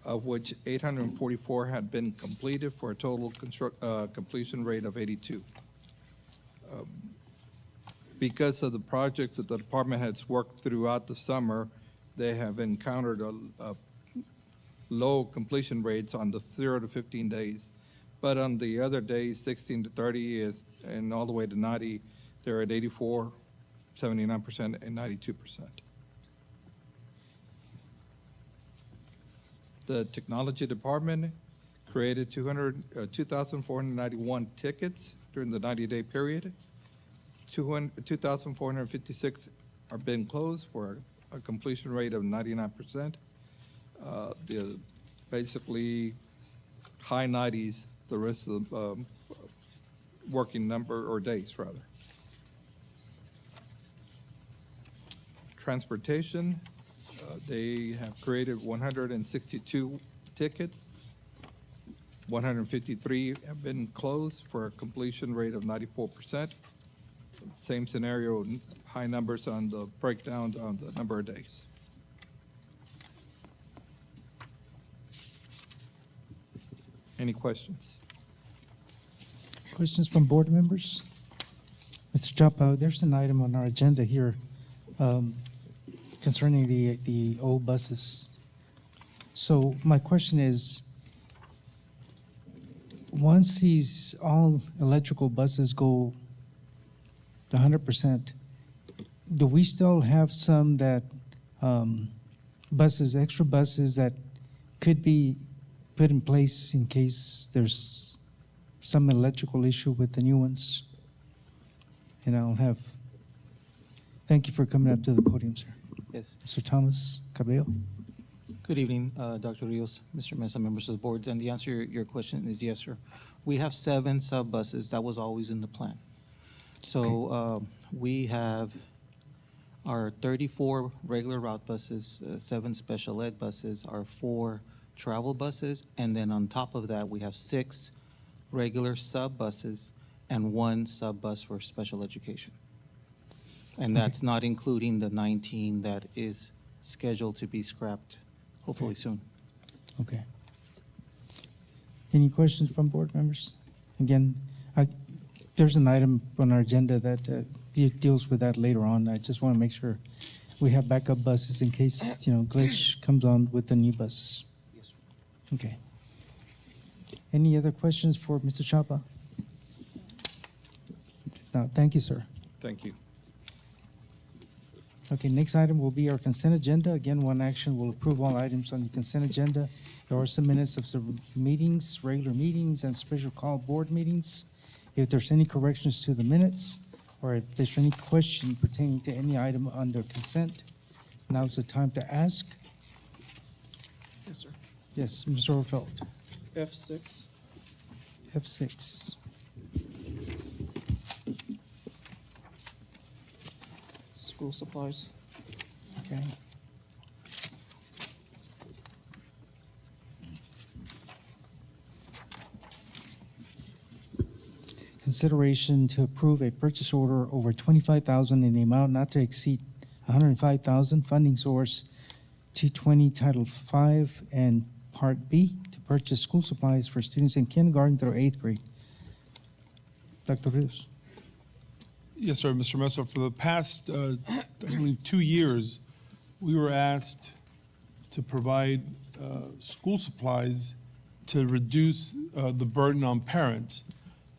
of which 844 had been completed, for a total completion rate of 82. Because of the projects that the department has worked throughout the summer, they have encountered a low completion rates on the 0 to 15 days. But on the other days, 16 to 30 and all the way to 90, they're at 84, 79%, and 92%. The technology department created 2,491 tickets during the 90-day period. 2,456 are been closed for a completion rate of 99%. Basically high 90s the rest of the working number, or days, rather. Transportation, they have created 162 tickets. 153 have been closed for a completion rate of 94%. Same scenario, high numbers on the breakdowns on the number of days. Any questions? Questions from board members? Mr. Chapa, there's an item on our agenda here concerning the old buses. So my question is, once these all electrical buses go to 100%, do we still have some that buses, extra buses that could be put in place in case there's some electrical issue with the new ones? And I'll have, thank you for coming up to the podium, sir. Yes. Mr. Thomas Cabello. Good evening, Dr. Rios, Mr. Mesa, members of the boards. And the answer to your question is yes, sir. We have 7 sub buses. That was always in the plan. So we have our 34 regular route buses, 7 special ed buses, our 4 travel buses, and then on top of that, we have 6 regular sub buses and 1 sub bus for special education. And that's not including the 19 that is scheduled to be scrapped hopefully soon. Okay. Any questions from board members? Again, there's an item on our agenda that deals with that later on. I just want to make sure we have backup buses in case, glitch comes on with the new buses. Yes, sir. Okay. Any other questions for Mr. Chapa? No, thank you, sir. Thank you. Okay, next item will be our consent agenda. Again, one action will approve all items on the consent agenda. There are some minutes of some meetings, regular meetings, and special call board meetings. If there's any corrections to the minutes, or if there's any question pertaining to any item under consent, now's the time to ask. Yes, sir. Yes, Mr. Overfeld. F6. F6. School supplies. Okay. Consideration to approve a purchase order over $25,000 in the amount not to exceed $105,000. Funding source 220 Title V and Part B to purchase school supplies for students in kindergarten through 8th grade. Dr. Rios. Yes, sir, Mr. Mesa. For the past, I believe, 2 years, we were asked to provide school supplies to reduce the burden on parents.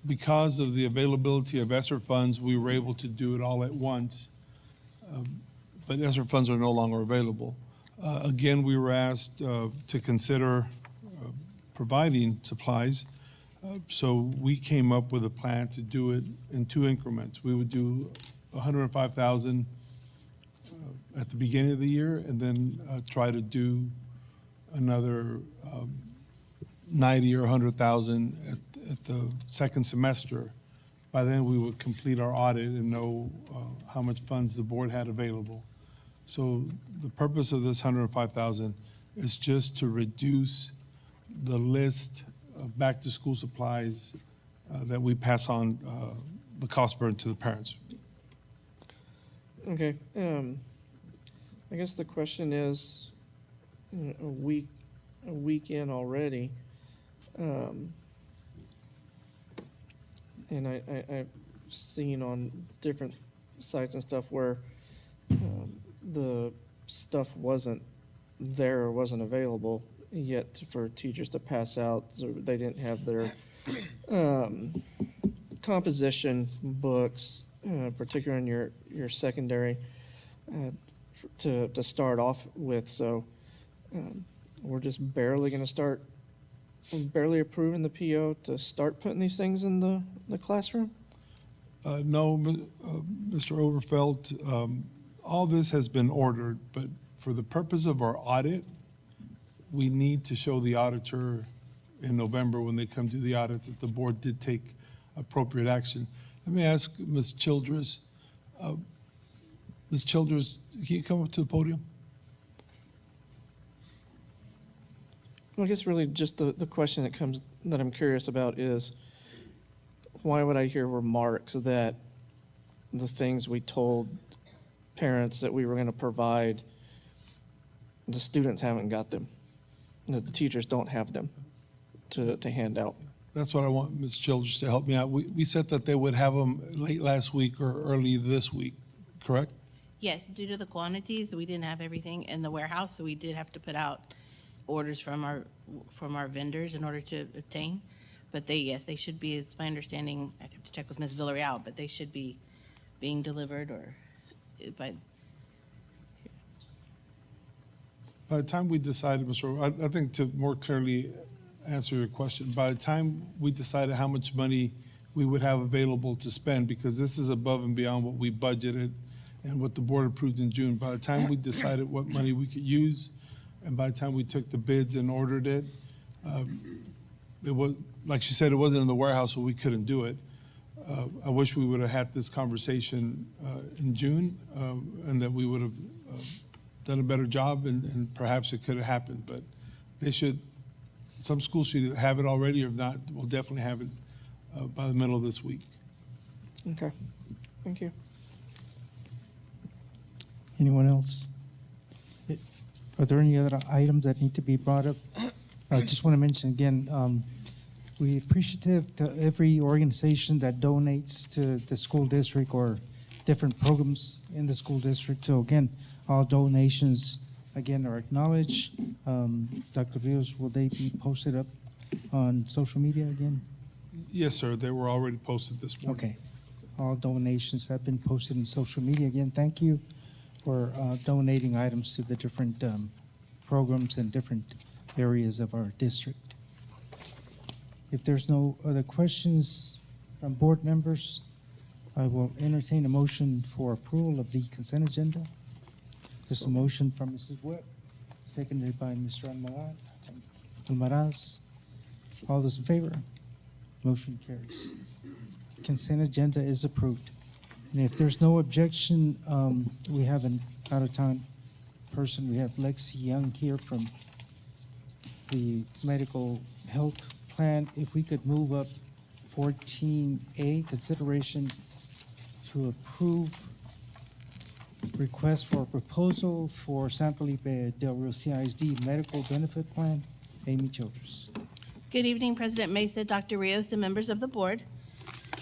Because of the availability of ESSER funds, we were able to do it all at once, but ESSER funds are no longer available. Again, we were asked to consider providing supplies. So we came up with a plan to do it in 2 increments. We would do 105,000 at the beginning of the year, and then try to do another 90 or 100,000 at the second semester. By then, we would complete our audit and know how much funds the board had available. So the purpose of this 105,000 is just to reduce the list of back-to-school supplies that we pass on the cost burden to the parents. Okay. I guess the question is, a week in already, and I've seen on different sites and stuff where the stuff wasn't there or wasn't available yet for teachers to pass out. So they didn't have their composition books, particularly in your secondary, to start off with. So we're just barely going to start, barely approving the PO to start putting these things in the classroom? No, Mr. Overfeld, all this has been ordered, but for the purpose of our audit, we need to show the auditor in November when they come do the audit that the board did take appropriate action. Let me ask Ms. Childress. Ms. Childress, can you come up to the podium? Well, I guess really just the question that I'm curious about is, why would I hear remarks that the things we told parents that we were going to provide, the students haven't got them, that the teachers don't have them to hand out? That's what I want Ms. Childress to help me out. We said that they would have them late last week or early this week, correct? Yes, due to the quantities, we didn't have everything in the warehouse, so we did have to put out orders from our vendors in order to obtain. But yes, they should be, it's my understanding, I'd have to check with Ms. Villarreal, but they should be being delivered or by, By the time we decided, I think to more clearly answer your question, by the time we decided how much money we would have available to spend, because this is above and beyond what we budgeted and what the board approved in June, by the time we decided what money we could use, and by the time we took the bids and ordered it, it was, like she said, it wasn't in the warehouse, so we couldn't do it. I wish we would have had this conversation in June, and that we would have done a better job, and perhaps it could have happened. But they should, some schools should either have it already, or if not, we'll definitely have it by the middle of this week. Okay, thank you. Anyone else? Are there any other items that need to be brought up? I just want to mention again, we're appreciative to every organization that donates to the school district or different programs in the school district. So again, all donations, again, are acknowledged. Dr. Rios, will they be posted up on social media again? Yes, sir, they were already posted this morning. Okay. All donations have been posted in social media. Again, thank you for donating items to the different programs and different areas of our district. If there's no other questions from board members, I will entertain a motion for approval of the consent agenda. There's a motion from Mrs. Webb, seconded by Mr. Almaraz. All those in favor? Motion carries. Consent agenda is approved. And if there's no objection, we have an out-of-town person. We have Lexi Young here from the medical health plan. If we could move up 14A, consideration to approve request for a proposal for San Felipe Del Rio CISD medical benefit plan. Amy Childress. Good evening, President Mesa, Dr. Rios, and members of the board.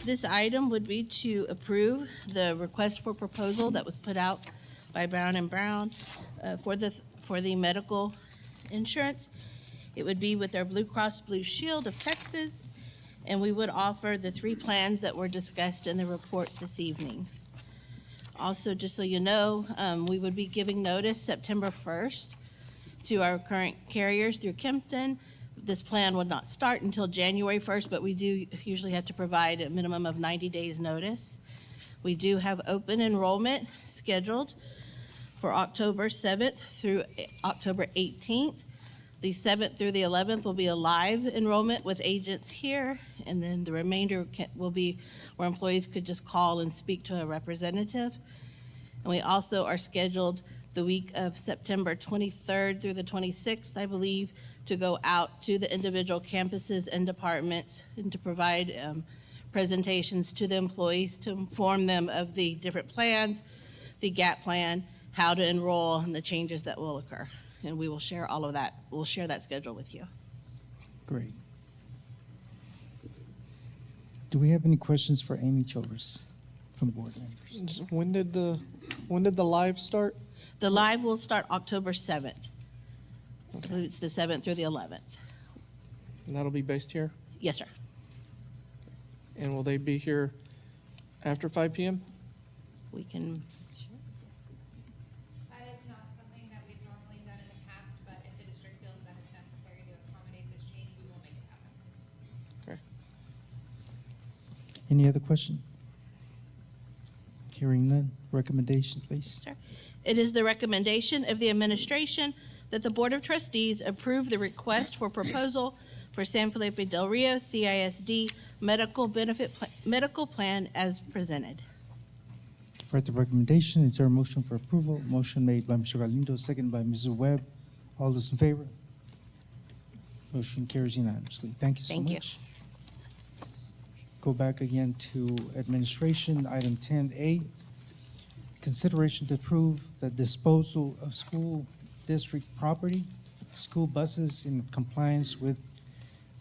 This item would be to approve the request for proposal that was put out by Brown and Brown for the medical insurance. It would be with our Blue Cross Blue Shield of Texas, and we would offer the 3 plans that were discussed in the report this evening. Also, just so you know, we would be giving notice September 1st to our current carriers through Kempton. This plan would not start until January 1st, but we do usually have to provide a minimum of 90 days notice. We do have open enrollment scheduled for October 7th through October 18th. The 7th through the 11th will be a live enrollment with agents here, and then the remainder will be where employees could just call and speak to a representative. And we also are scheduled the week of September 23rd through the 26th, I believe, to go out to the individual campuses and departments and to provide presentations to the employees to inform them of the different plans, the GAP plan, how to enroll, and the changes that will occur. And we will share all of that. We'll share that schedule with you. Great. Do we have any questions for Amy Childress from board members? Just when did the live start? The live will start October 7th. I believe it's the 7th through the 11th. And that'll be based here? Yes, sir. And will they be here after 5 p.m.? We can, That is not something that we've normally done in the past, but if the district feels that it's necessary to accommodate this change, we will make it happen. Okay. Any other question? Hearing none. Recommendation, please. sir. It is the recommendation of the administration that the Board of Trustees approve the request for proposal for San Felipe Del Rio CISD medical plan as presented. For the recommendation, is there a motion for approval? Motion made by Mr. Galindo, second by Mrs. Webb. All those in favor? Motion carries unanimously. Thank you so Thank you. much. Go back again to administration, item 10A. Consideration to approve the disposal of school district property, school buses in compliance with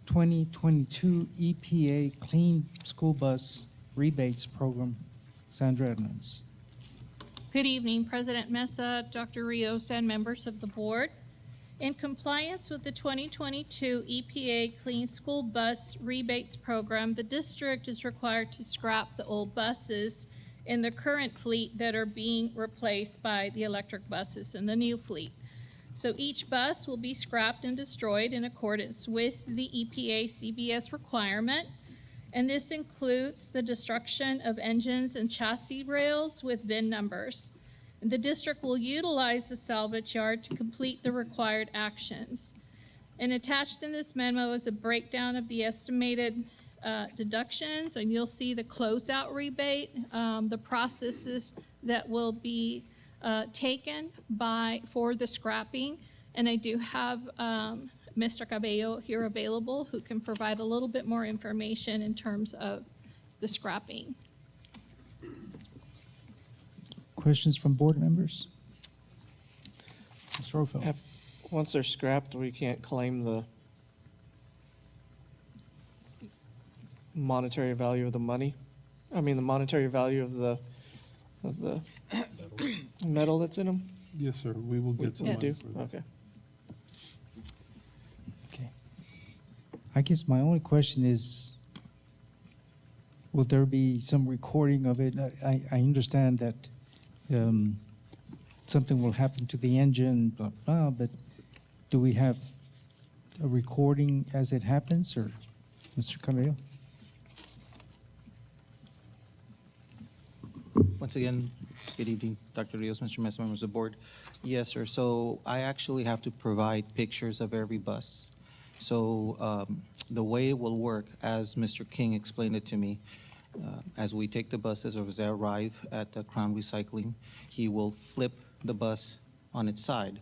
2022 EPA Clean School Bus Rebates Program. Sandra Edmonds. Good evening, President Mesa, Dr. Rios, and members of the board. In compliance with the 2022 EPA Clean School Bus Rebates Program, the district is required to scrap the old buses in the current fleet that are being replaced by the electric buses in the new fleet. So each bus will be scrapped and destroyed in accordance with the EPA CBS requirement. And this includes the destruction of engines and chassis rails with VIN numbers. The district will utilize the salvage yard to complete the required actions. And attached in this memo is a breakdown of the estimated deductions, and you'll see the closeout rebate, the processes that will be taken for the scrapping. And I do have Mr. Cabello here available who can provide a little bit more information in terms of the scrapping. Questions from board members? Mr. Orfeld. Once they're scrapped, we can't claim the monetary value of the money. I mean, the monetary value of the metal that's in them. Yes, sir, we will get some We money do? for that. Okay. Okay. I guess my only question is, will there be some recording of it? I understand that something will happen to the engine, blah, blah, but do we have a recording as it happens, or Mr. Cabello? Once again, good evening, Dr. Rios, Mr. Mesa, members of the board. Yes, sir. So I actually have to provide pictures of every bus. So the way it will work, as Mr. King explained it to me, as we take the buses or as they arrive at the Crown Recycling, he will flip the bus on its side,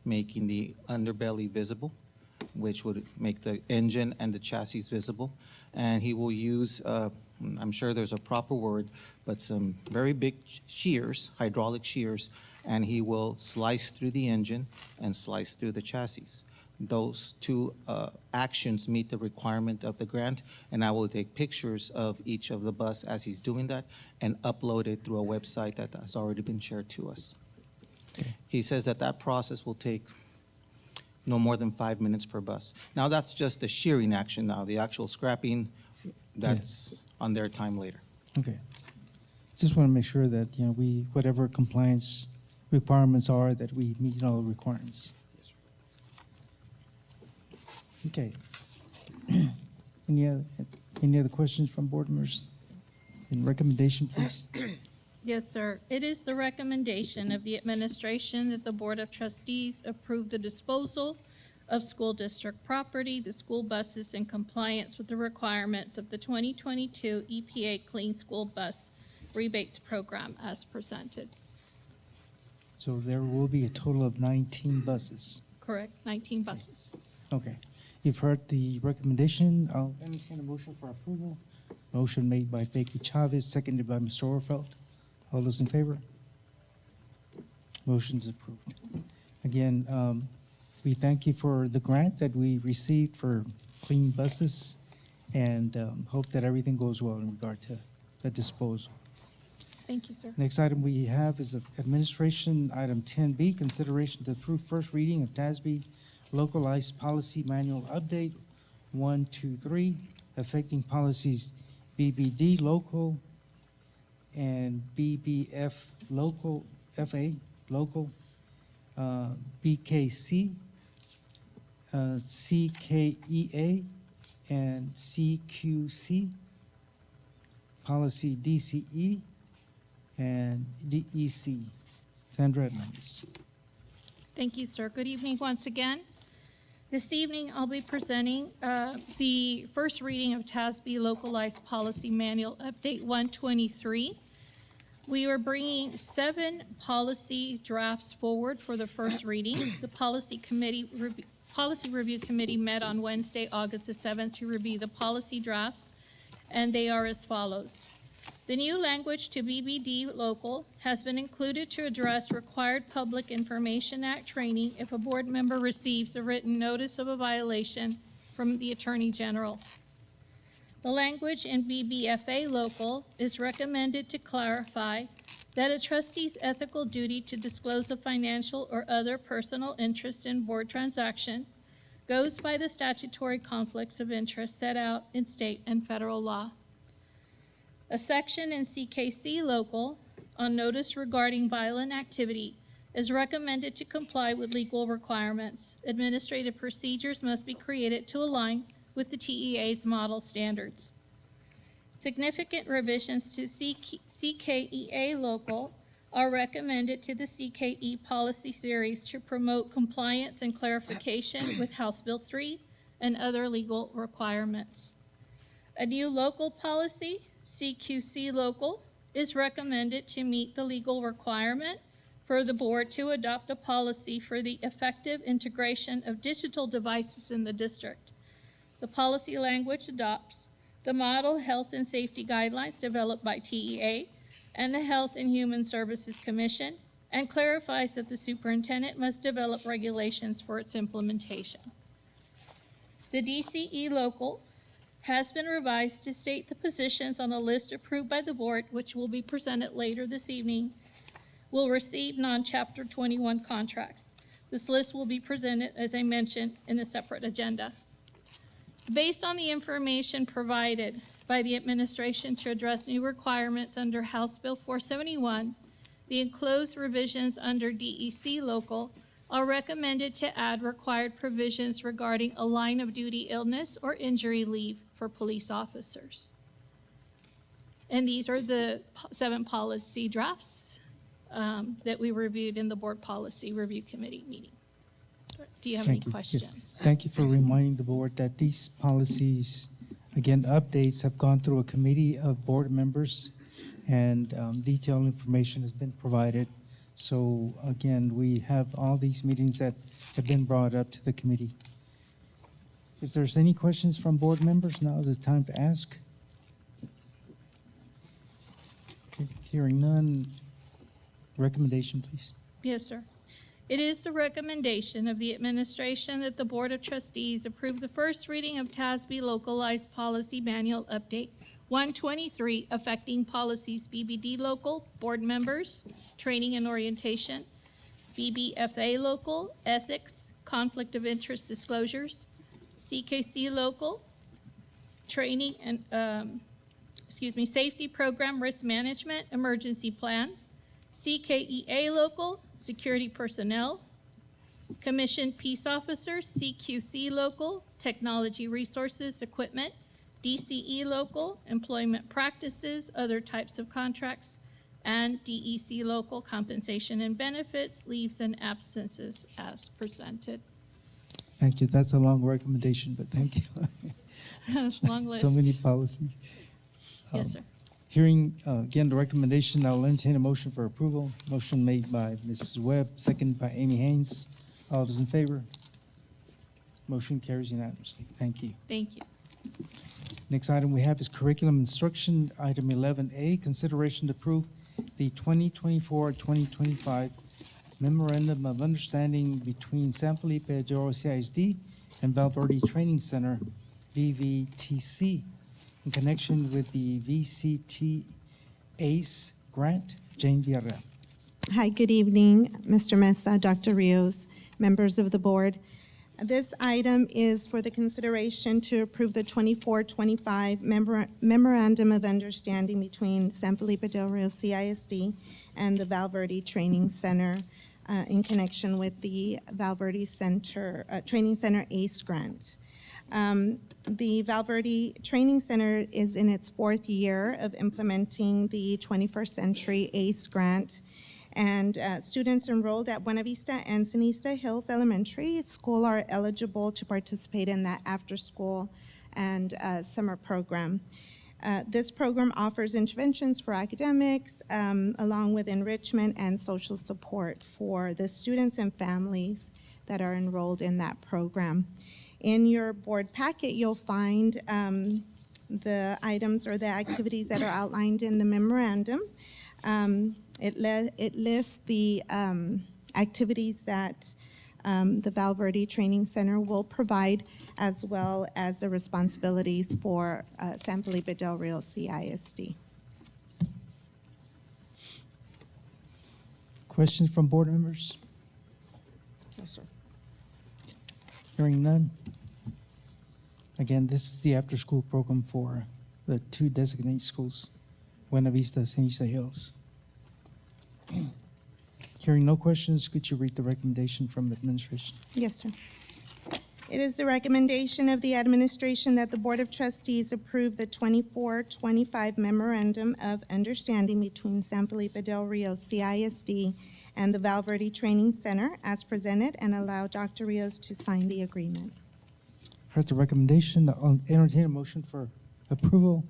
making the underbelly visible, which would make the engine and the chassis visible. And he will use, I'm sure there's a proper word, but some very big shears, hydraulic shears, and he will slice through the engine and slice through the chassis. Those two actions meet the requirement of the grant, and I will take pictures of each of the bus as he's doing that and upload it through a website that has already been shared to us. He says that that process will take no more than 5 minutes per bus. Now, that's just the shearing action now. The actual scrapping, that's on their time later. Okay. Just want to make sure that, we, whatever compliance requirements are, that we meet all the requirements. Okay. Any other questions from board members? And recommendation, please. Yes, sir. It is the recommendation of the administration that the Board of Trustees approve the disposal of school district property, the school buses in compliance with the requirements of the 2022 EPA Clean School Bus Rebates Program as presented. So there will be a total of 19 buses. Correct, 19 buses. Okay. You've heard the recommendation. I'll entertain a motion for approval. Motion made by Becky Chavez, seconded by Mr. Orfeld. All those in favor? Motion's approved. Again, we thank you for the grant that we received for clean buses, and hope that everything goes well in regard to the disposal. Thank you, sir. Next item we have is administration, item 10B, consideration to approve first reading of TASB Localized Policy Manual Update 123, affecting policies BBD local and BBF local, FA local, BKC, CKEA, and CQC, policy DCE, and DEC. Sandra Edmonds. Thank you, sir. Good evening once again. This evening, I'll be presenting the first reading of TASB Localized Policy Manual Update 123. We are bringing 7 policy drafts forward for the first reading. The Policy Review Committee met on Wednesday, August the 7th, to review the policy drafts, and they are as follows. The new language to BBD local has been included to address required Public Information Act training if a board member receives a written notice of a violation from the Attorney General. The language in BBFA local is recommended to clarify that a trustee's ethical duty to disclose a financial or other personal interest in board transaction goes by the statutory conflicts of interest set out in state and federal law. A section in CKC local on notice regarding violent activity is recommended to comply with legal requirements. Administrative procedures must be created to align with the TEA's model standards. Significant revisions to CKEA local are recommended to the CKE policy series to promote compliance and clarification with House Bill 3 and other legal requirements. A new local policy, CQC local, is recommended to meet the legal requirement for the board to adopt a policy for the effective integration of digital devices in the district. The policy language adopts the model health and safety guidelines developed by TEA and the Health and Human Services Commission and clarifies that the superintendent must develop regulations for its implementation. The DCE local has been revised to state the positions on a list approved by the board, which will be presented later this evening, will receive non-Chapter 21 contracts. This list will be presented, as I mentioned, in a separate agenda. Based on the information provided by the administration to address new requirements under House Bill 471, the enclosed revisions under DEC local are recommended to add required provisions regarding a line of duty illness or injury leave for police officers. And these are the 7 policy drafts that we reviewed in the Board Policy Review Committee meeting. Do you have any Thank you. questions? Thank you for reminding the board that these policies, again, updates have gone through a committee of board members, and detailed information has been provided. So again, we have all these meetings that have been brought up to the committee. If there's any questions from board members, now is the time to ask. Hearing none, recommendation, please. Yes, sir. It is the recommendation of the administration that the Board of Trustees approve the first reading of TASB Localized Policy Manual Update 123 affecting policies BBD local, board members, training and orientation, BBFA local, ethics, conflict of interest disclosures, CKC local, training and, safety program risk management, emergency plans, CKEA local, security personnel, commissioned peace officers, CQC local, technology resources, equipment, DCE local, employment practices, other types of contracts, and DEC local, compensation and benefits, leaves and absences as presented. Thank you. That's a long recommendation, but thank you. Long list. So many policies. Yes, sir. Hearing, again, the recommendation, I'll entertain a motion for approval. Motion made by Mrs. Webb, second by Amy Haynes. All those in favor? Motion carries unanimously. Thank you. Thank you. Next item we have is curriculum instruction. Item 11A, consideration to approve the 2024-2025 Memorandum of Understanding between San Felipe de Oro CISD and Valverde Training Center, VVTC, in connection with the VCT ACE grant. Jane Villarreal. Hi, good evening, Mr. Mesa, Dr. Rios, members of the board. This item is for the consideration to approve the 24-25 Memorandum of Understanding between San Felipe del Rio CISD and the Valverde Training Center in connection with the Valverde Training Center ACE grant. The Valverde Training Center is in its 4th year of implementing the 21st Century ACE grant, And students enrolled at Buena Vista and Ceniza Hills Elementary School are eligible to participate in that after-school and summer program. This program offers interventions for academics, along with enrichment and social support for the students and families that are enrolled in that program. In your board packet, you'll find the items or the activities that are outlined in the memorandum. It lists the activities that the Valverde Training Center will provide, as well as the responsibilities for San Felipe Del Rio CISD. Questions from board members? Yes, sir. Hearing none. Again, this is the after-school program for the two designated schools, Buena Vista, Ceniza Hills. Hearing no questions, could you read the recommendation from the administration? Yes, sir. It is the recommendation of the administration that the Board of Trustees approve the 24-25 Memorandum of Understanding between San Felipe Del Rio CISD and the Valverde Training Center as presented, and allow Dr. Rios to sign the agreement. Heard the recommendation, I'll entertain a motion for approval.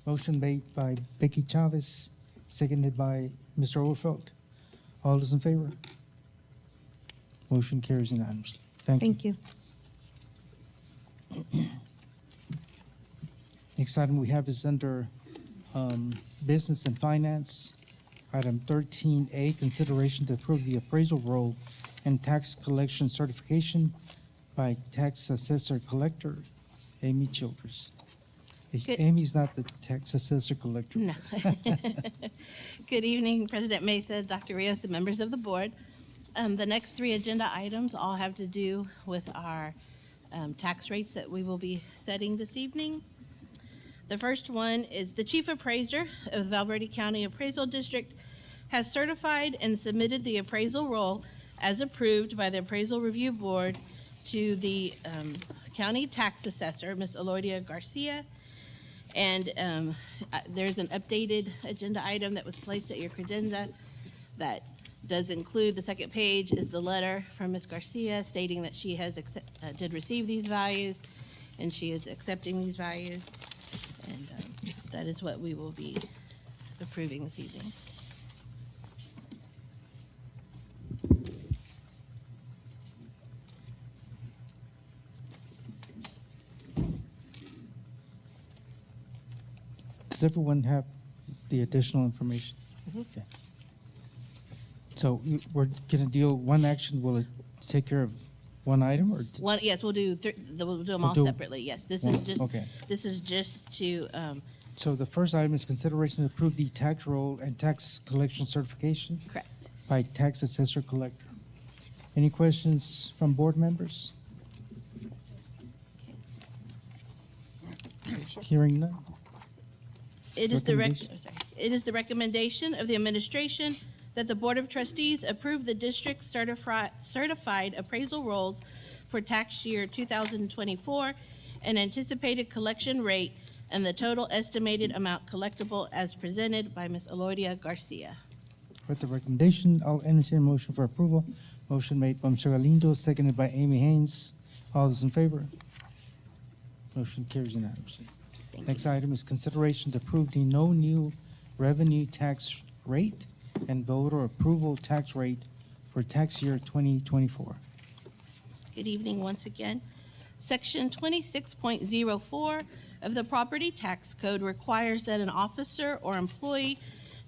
Motion made by Becky Chavez, seconded by Mr. Overfelt. All those in favor? Motion carries unanimously. Thank you. Thank you. Next item we have is under Business and Finance. Item 13A, consideration to approve the appraisal roll and tax collection certification by Tax Assessor Collector Amy Childress. Good. Amy's not the Tax Assessor Collector. No. Good evening, President Mesa, Dr. Rios, and members of the board. The next three agenda items all have to do with our tax rates that we will be setting this evening. The first one is the Chief Appraiser of Valverde County Appraisal District has certified and submitted the appraisal roll as approved by the Appraisal Review Board to the County Tax Assessor, Ms. Elodia Garcia. And there's an updated agenda item that was placed at your credenza that does include, the second page is the letter from Ms. Garcia stating that she has did receive these values and she is accepting these values. And that is what we will be approving this evening. Does everyone have the additional information? Okay. So we're going to deal one action. Will it take care of one item or? One, yes, we'll do them all do separately. Yes, this one, is just okay. this is just to So the first item is consideration to approve the tax roll and tax collection certification correct. by Tax Assessor Collector. Any questions from board members? Hearing none. It is the Recommendation. it is the recommendation of the administration that the Board of Trustees approve the district certified appraisal rolls for tax year 2024 and anticipated collection rate and the total estimated amount collectible as presented by Ms. Elodia Garcia. With the recommendation, I'll entertain a motion for approval. Motion made by Mr. Galindo, seconded by Amy Haynes. All those in favor? Motion carries unanimously. Thank Next you. item is consideration to approve the no new revenue tax rate and voter approval tax rate for tax year 2024. Good evening once again. Section 26.04 of the Property Tax Code requires that an officer or employee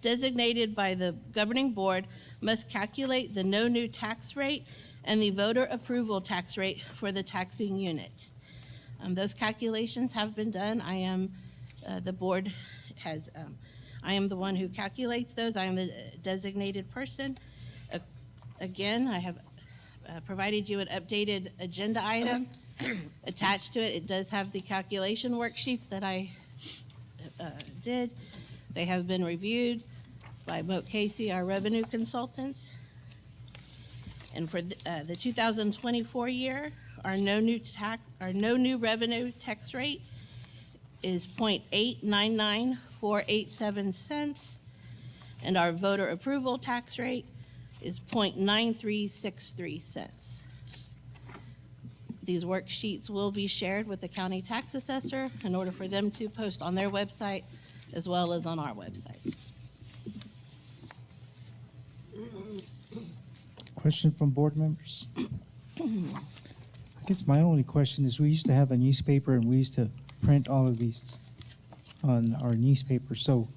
designated by the governing board must calculate the no new tax rate and the voter approval tax rate for the taxing unit. Those calculations have been done. I am, the board has, I am the one who calculates those. I am the designated person. Again, I have provided you an updated agenda item. Attached to it, it does have the calculation worksheets that I did. They have been reviewed by Moat Casey, our revenue consultants. And for the 2024 year, our no new revenue tax rate is 0.899487 cents, and our voter approval tax rate is 0.9363 cents. These worksheets will be shared with the county tax assessor in order for them to post on their website as well as on our website. Question from board members? I guess my only question is, we used to have a newspaper and we used to print all of these on our newspaper. So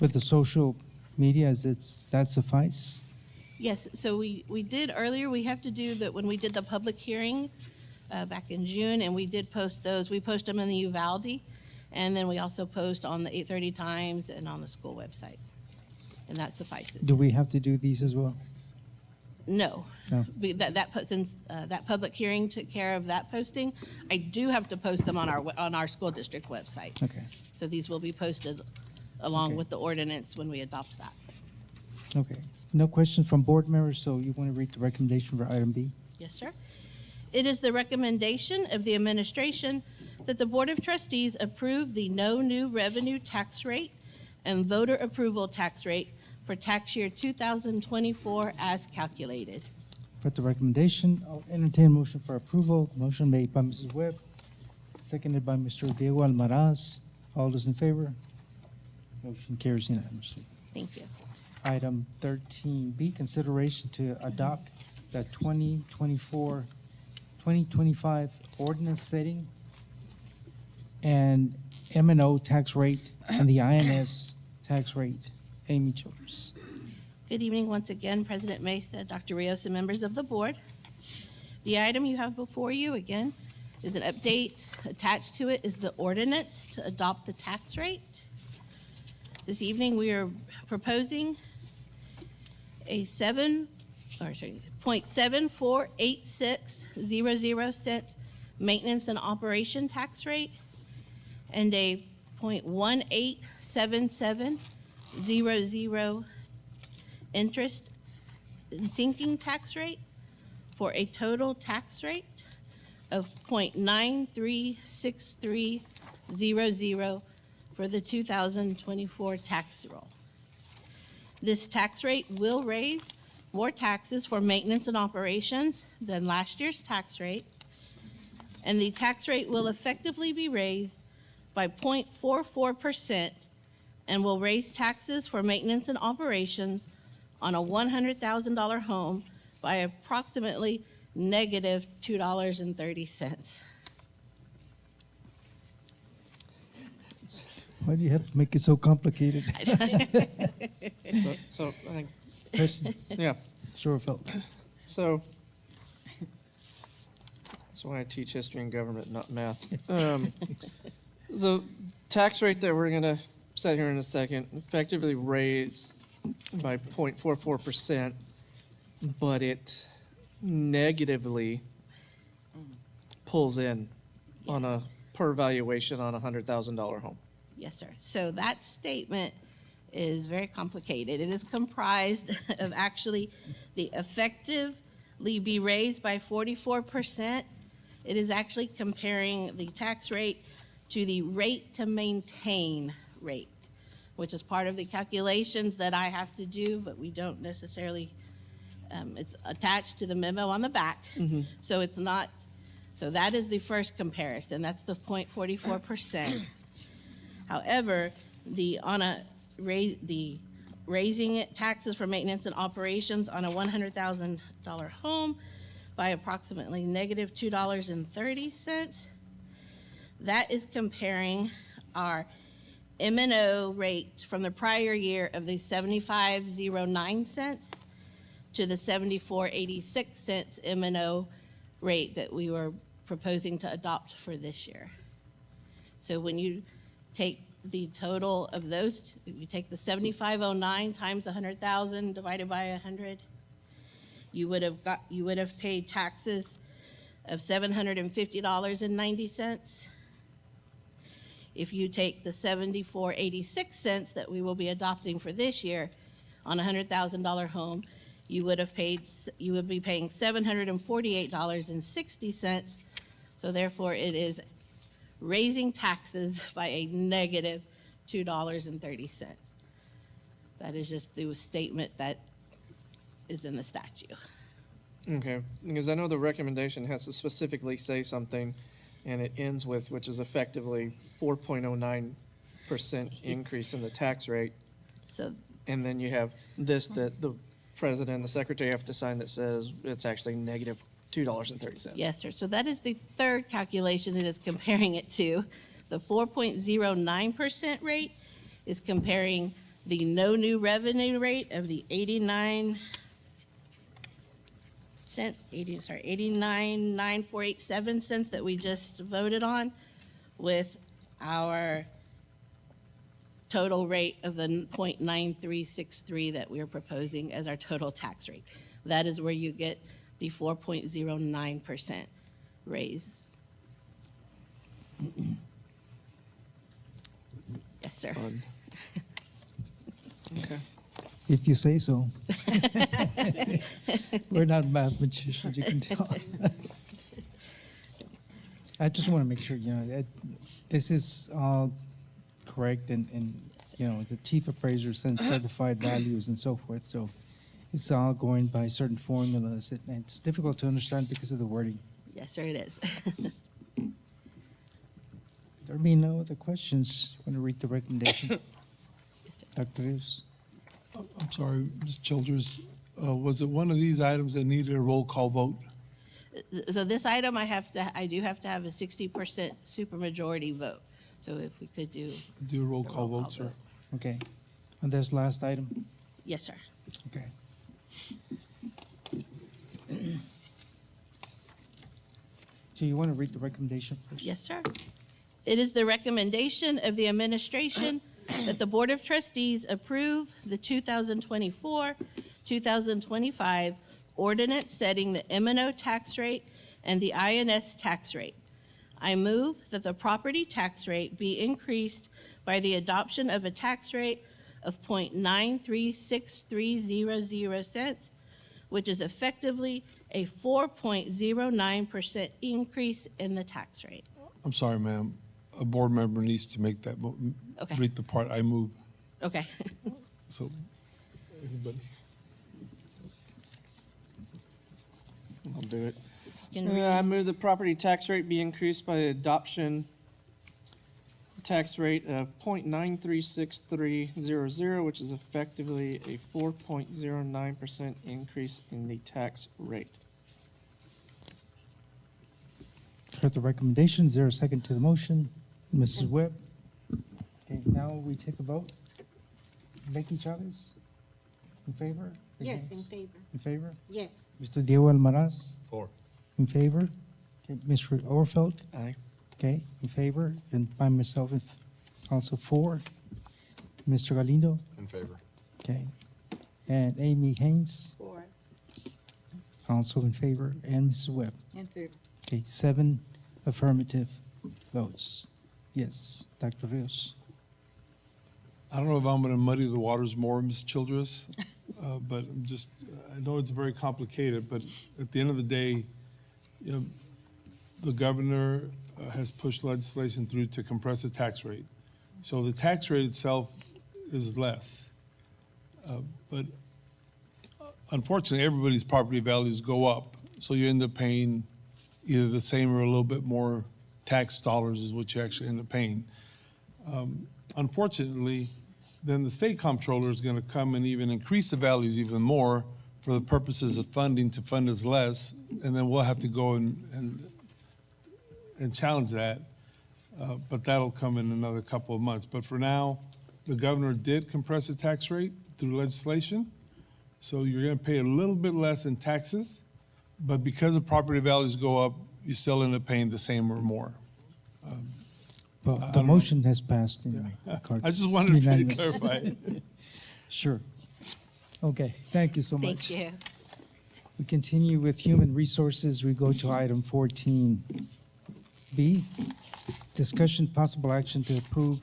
with the social media, does that suffice? Yes, so we did earlier, we have to do that when we did the public hearing back in June, and we did post those. We post them in the Uvalde, and then we also post on the 8:30 Times and on the school website, and that suffices. Do we have to do these as well? No. No. Since that public hearing took care of that posting, I do have to post them on our school district website. Okay, So these will be posted along Okay. with the ordinance when we adopt that. okay. No questions from board members, so you want to read the recommendation for item B? Yes, sir. It is the recommendation of the administration that the Board of Trustees approve the no new revenue tax rate and voter approval tax rate for tax year 2024 as calculated. For the recommendation, I'll entertain a motion for approval. Motion made by Mrs. Webb, seconded by Mr. Diego Almaraz. All those in favor? Motion carries unanimously. Thank you. Item 13B, consideration to adopt the 2025 ordinance setting and M&O tax rate and the INS tax rate. Amy Childress. Good evening once again, President Mesa, Dr. Rios, and members of the board. The item you have before you, again, is an update. Attached to it is the ordinance to adopt the tax rate. This evening, we are proposing a 0.748600 cents maintenance and operation tax rate and a 0.187700 interest and sinking tax rate for a total tax rate of 0.936300 for the 2024 tax roll. This tax rate will raise more taxes for maintenance and operations than last year's tax rate, and the tax rate will effectively be raised by 0.44% and will raise taxes for maintenance and operations on a $100,000 home by approximately negative $2.30. Why do you have to make it so complicated? So I think, Question, yeah, Shorefeld. so that's why I teach history and government, not math. The tax rate that we're gonna set here in a second effectively raised by 0.44%, but it negatively pulls in on a per valuation on a $100,000 home. Yes, sir. So that statement is very complicated. It is comprised of actually the effectively be raised by 44%. It is actually comparing the tax rate to the rate to maintain rate, which is part of the calculations that I have to do, but we don't necessarily, it's attached to the memo on the back. So it's not, so that is the first comparison. That's the 0.44%. However, the raising taxes for maintenance and operations on a $100,000 home by approximately negative $2.30, that is comparing our M&O rate from the prior year of the 75.09 cents to the 74.86 cents M&O rate that we were proposing to adopt for this year. So when you take the total of those, if you take the 75.09 times 100,000 divided by 100, you would have paid taxes of $750.90. If you take the 74.86 cents that we will be adopting for this year on a $100,000 home, you would be paying $748.60. So therefore, it is raising taxes by a negative $2.30. That is just the statement that is in the statute. Okay, because I know the recommendation has to specifically say something, and it ends with, which is effectively 4.09% increase in the tax rate. So And then you have this, that the president and the secretary have to sign that says it's actually negative $2.30. yes, sir. So that is the third calculation it is comparing it to. The 4.09% rate is comparing the no new revenue rate of the 89.9487 cents that we just voted on with our total rate of the 0.9363 that we are proposing as our total tax rate. That is where you get the 4.09% raise. Yes, sir. Fun. Okay. If you say so. We're not mathematicians, you can tell. I just want to make sure, that this is all correct and, the chief appraiser sends certified values and so forth. So it's all going by certain formulas. And it's difficult to understand because of the wording. Yes, sir, it is. There being no other questions, want to read the recommendation? Dr. Rios? I'm sorry, Ms. Childers, was it one of these items that needed a roll call vote? So this item, I do have to have a 60% supermajority vote. So if we could do, Do a roll call vote, sir. Okay. And this last item? yes, sir. Okay. So you want to read the recommendation first? Yes, sir. It is the recommendation of the administration that the Board of Trustees approve the 2024-2025 ordinance setting the M&O tax rate and the INS tax rate. I move that the property tax rate be increased by the adoption of a tax rate of 0.936300 cents, which is effectively a 4.09% increase in the tax rate. I'm sorry, ma'am. A board member needs to make that, Okay. read the part I move. Okay. So, anybody? I'll do it. Can I move the property tax rate be increased by adoption tax rate of 0.936300, which is effectively a 4.09% increase in the tax rate. Heard the recommendation. Is there a second to the motion? Mrs. Webb? Okay, now we take a vote. Becky Chavez? In favor? Yes, in Against? favor. In favor? Yes. Mr. Diego Almaraz? For. In favor? Okay, Mr. Overfeld? Aye. Okay, in favor, and by myself, also for. Mr. Galindo? In favor. Okay. And Amy Haynes? For. Also in favor, and Mrs. Webb? In favor. Okay, 7 affirmative votes. Yes, Dr. Rios. I don't know if I'm going to muddy the waters more, Ms. Childress, but I know it's very complicated, but at the end of the day, the governor has pushed legislation through to compress the tax rate. So the tax rate itself is less. But unfortunately, everybody's property values go up, so you end up paying either the same or a little bit more tax dollars is what you actually end up paying. Unfortunately, then the state comptroller is going to come and even increase the values even more for the purposes of funding to fund us less, and then we'll have to go and challenge that. But that'll come in another couple of months. But for now, the governor did compress the tax rate through legislation, so you're going to pay a little bit less in taxes, but because the property values go up, you still end up paying the same or more. Well, I the don't know. motion has passed in regards. I just wanted to unanimous. clarify it. Sure. Okay, thank you so much. Thank you. We continue with human resources. We go to item 14B. Discussion possible action to approve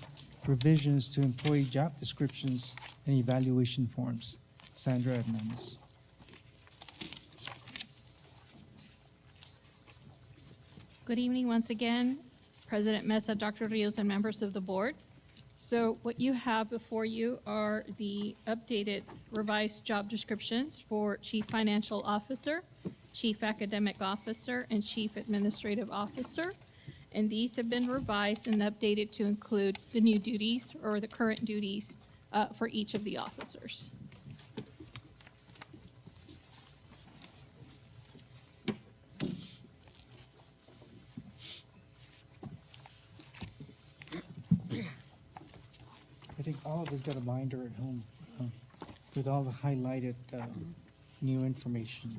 revisions to employee job descriptions and evaluation forms. Sandra Hernandez. Good evening once again, President Mesa, Dr. Rios, and members of the board. So what you have before you are the updated revised job descriptions for Chief Financial Officer, Chief Academic Officer, and Chief Administrative Officer. And these have been revised and updated to include the new duties or the current duties for each of the officers. I think all of us got a binder at home with all the highlighted new information.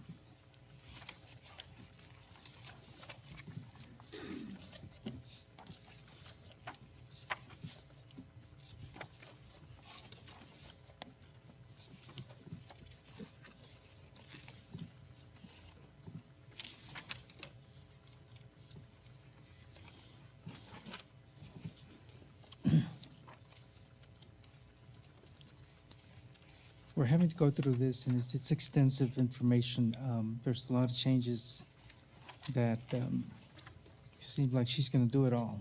We're having to go through this, and it's extensive information. There's a lot of changes that seem like she's going to do it all.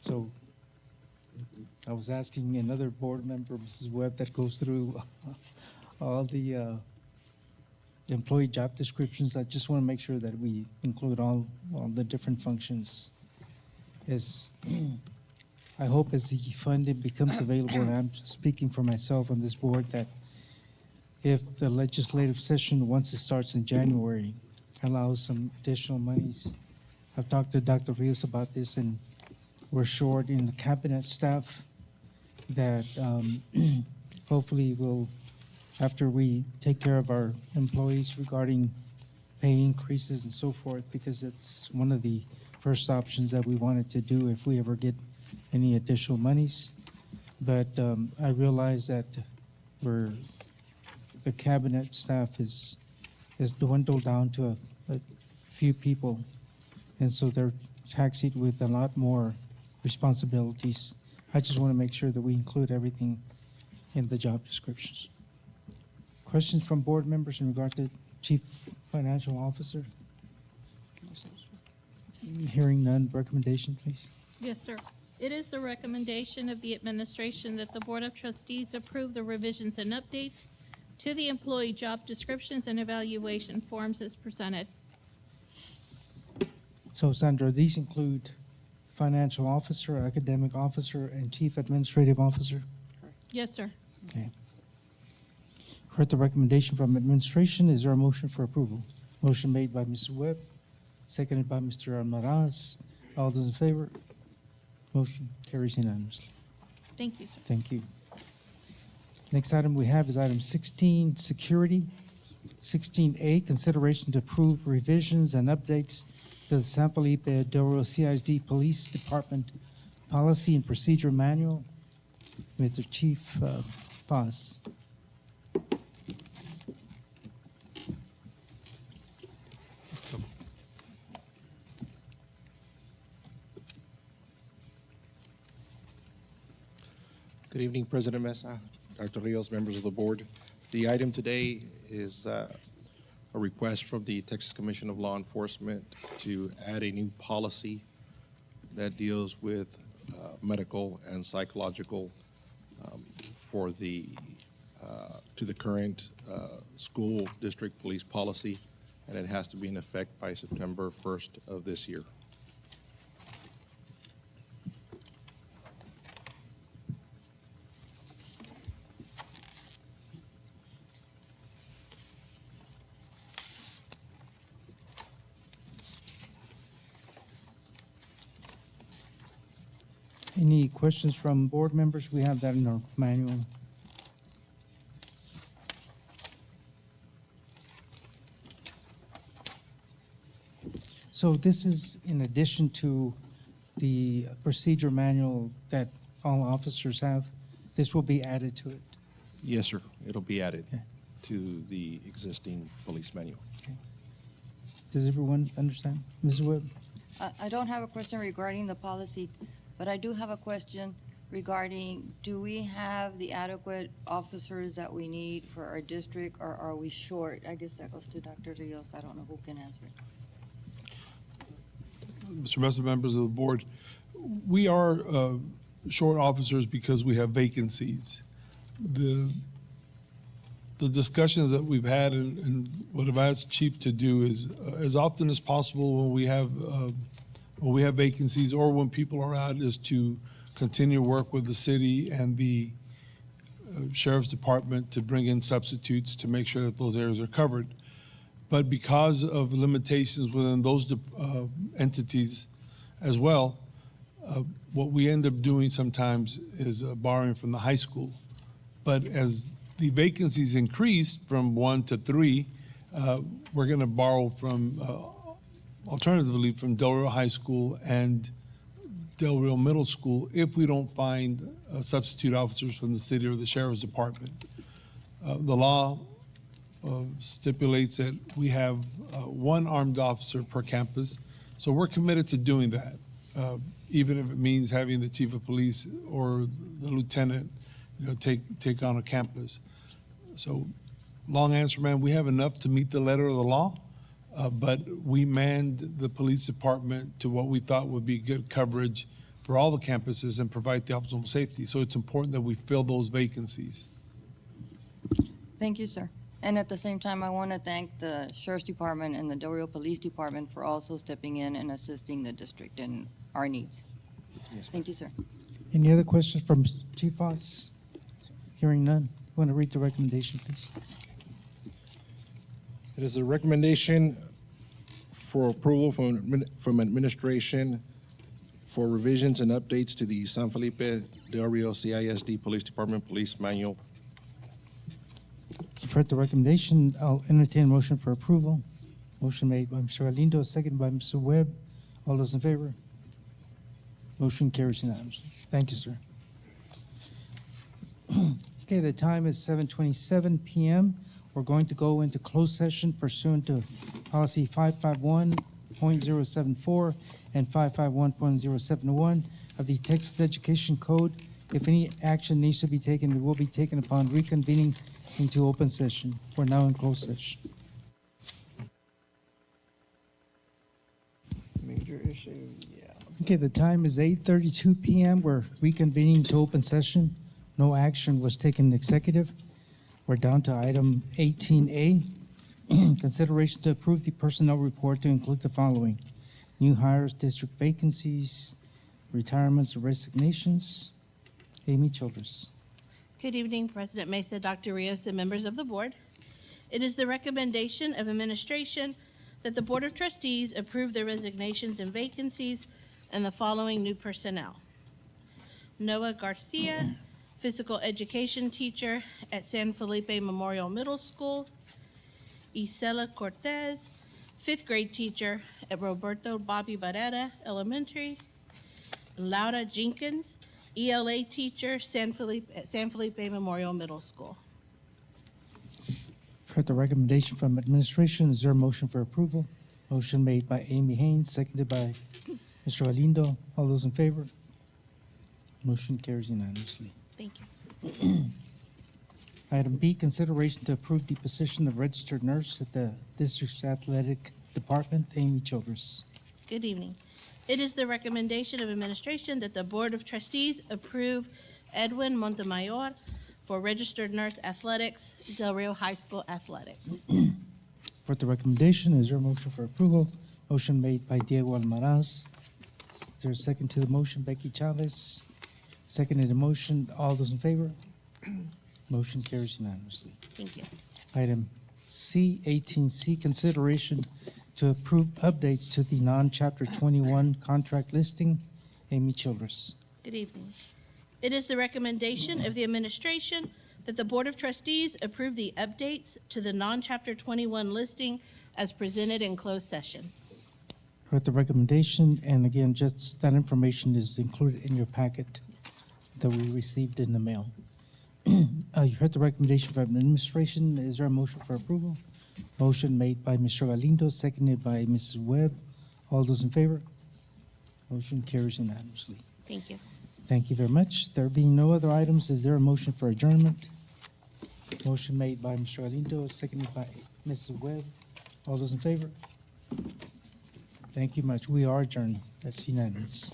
So I was asking another board member, Mrs. Webb, that goes through all the employee job descriptions. I just want to make sure that we include all the different functions. As I hope as the funding becomes available, and I'm speaking for myself on this board, that if the legislative session, once it starts in January, allows some additional monies. I've talked to Dr. Rios about this, and we're short in the cabinet staff that hopefully will, after we take care of our employees regarding pay increases and so forth, because it's one of the first options that we wanted to do if we ever get any additional monies. But I realize that the cabinet staff is dwindled down to a few people. And so they're taxied with a lot more responsibilities. I just want to make sure that we include everything in the job descriptions. Questions from board members in regard to Chief Financial Officer? Hearing none, recommendation, please. Yes, sir. It is the recommendation of the administration that the Board of Trustees approve the revisions and updates to the employee job descriptions and evaluation forms as presented. So Sandra, these include financial officer, academic officer, and chief administrative officer? Yes, sir. Okay. Heard the recommendation from administration. Is there a motion for approval? Motion made by Ms. Webb, seconded by Mr. Almaraz. All those in favor? Motion carries unanimously. Thank you, sir. Thank you. Next item we have is item 16, security. 16A, consideration to approve revisions and updates to the San Felipe Del Rio CISD Police Department Policy and Procedure Manual. Mr. Chief Paz. Good evening, President Mesa, Dr. Rios, members of the board. The item today is a request from the Texas Commission of Law Enforcement to add a new policy that deals with medical and psychological for the to the current school district police policy, and it has to be in effect by September 1st of this year. Any questions from board members? We have that in our manual. So this is in addition to the procedure manual that all officers have? This will be added to it? Yes, sir. It'll be added Okay. to the existing police manual. Does everyone understand? Ms. Webb? I don't have a question regarding the policy, but I do have a question regarding, do we have the adequate officers that we need for our district, or are we short? I guess that goes to Dr. Rios. I don't know who can answer. Mr. Mesa, members of the board, we are short officers because we have vacancies. The discussions that we've had and what I've asked Chief to do is as often as possible when we have vacancies or when people are out is to continue to work with the city and the Sheriff's Department to bring in substitutes to make sure that those areas are covered. But because of limitations within those entities as well, what we end up doing sometimes is borrowing from the high school. But as the vacancies increase from 1 to 3, we're going to borrow from, alternatively, from Del Rio High School and Del Rio Middle School if we don't find substitute officers from the city or the Sheriff's Department. The law stipulates that we have one armed officer per campus, so we're committed to doing that, even if it means having the chief of police or the lieutenant, take on a campus. So, long answer, man, we have enough to meet the letter of the law, but we manned the police department to what we thought would be good coverage for all the campuses and provide the optimal safety. So it's important that we fill those vacancies. Thank you, sir. And at the same time, I want to thank the Sheriff's Department and the Del Rio Police Department for also stepping in and assisting the district in our needs. Thank you, sir. Any other questions from Chief Foss? Hearing none. Want to read the recommendation, please? It is a recommendation for approval from administration for revisions and updates to the San Felipe Del Rio CISD Police Department Police Manual. You've heard the recommendation. I'll entertain a motion for approval. Motion made by Mr. Galindo, seconded by Mr. Webb. All those in favor? Motion carries unanimously. Thank you, sir. Okay, the time is 7:27 p.m. We're going to go into closed session pursuant to policy 551.074 and 551.071 of the Texas Education Code. If any action needs to be taken, it will be taken upon reconvening into open session. We're now in closed session. Major issue, yeah. Okay, the time is 8:32 p.m. We're reconvening to open session. No action was taken in executive. We're down to item 18A. Consideration to approve the personnel report to include the following: new hires, district vacancies, retirements, resignations. Amy Childress. Good evening, President Mesa, Dr. Rios, and members of the board. It is the recommendation of administration that the Board of Trustees approve the resignations and vacancies and the following new personnel: Noah Garcia, physical education teacher at San Felipe Memorial Middle School; Isela Cortez, fifth grade teacher at Roberto Bobby Barrera Elementary; Laura Jenkins, ELA teacher at San Felipe Memorial Middle School. Heard the recommendation from administration. Is there a motion for approval? Motion made by Amy Haynes, seconded by Mr. Galindo. All those in favor? Motion carries unanimously. Thank you. Item B, consideration to approve the position of registered nurse at the district's athletic department. Amy Childress. Good evening. It is the recommendation of administration that the Board of Trustees approve Edwin Montemayor for registered nurse athletics, Del Rio High School athletics. For the recommendation, is there a motion for approval? Motion made by Diego Almaraz. Is there a second to the motion? Becky Chavez. Seconded the motion. All those in favor? Motion carries unanimously. Thank you. Item C, 18C, consideration to approve updates to the non-Chapter 21 contract listing. Amy Childress. Good evening. It is the recommendation of the administration that the Board of Trustees approve the updates to the non-Chapter 21 listing as presented in closed session. Heard the recommendation, and again, just that information is included in your packet that we received in the mail. You heard the recommendation from administration. Is there a motion for approval? Motion made by Mr. Galindo, seconded by Mrs. Webb. All those in favor? Motion carries unanimously. Thank you. Thank you very much. There being no other items, is there a motion for adjournment? Motion made by Mr. Galindo, seconded by Mrs. Webb. All those in favor? Thank you much. We are adjourned. That's unanimous.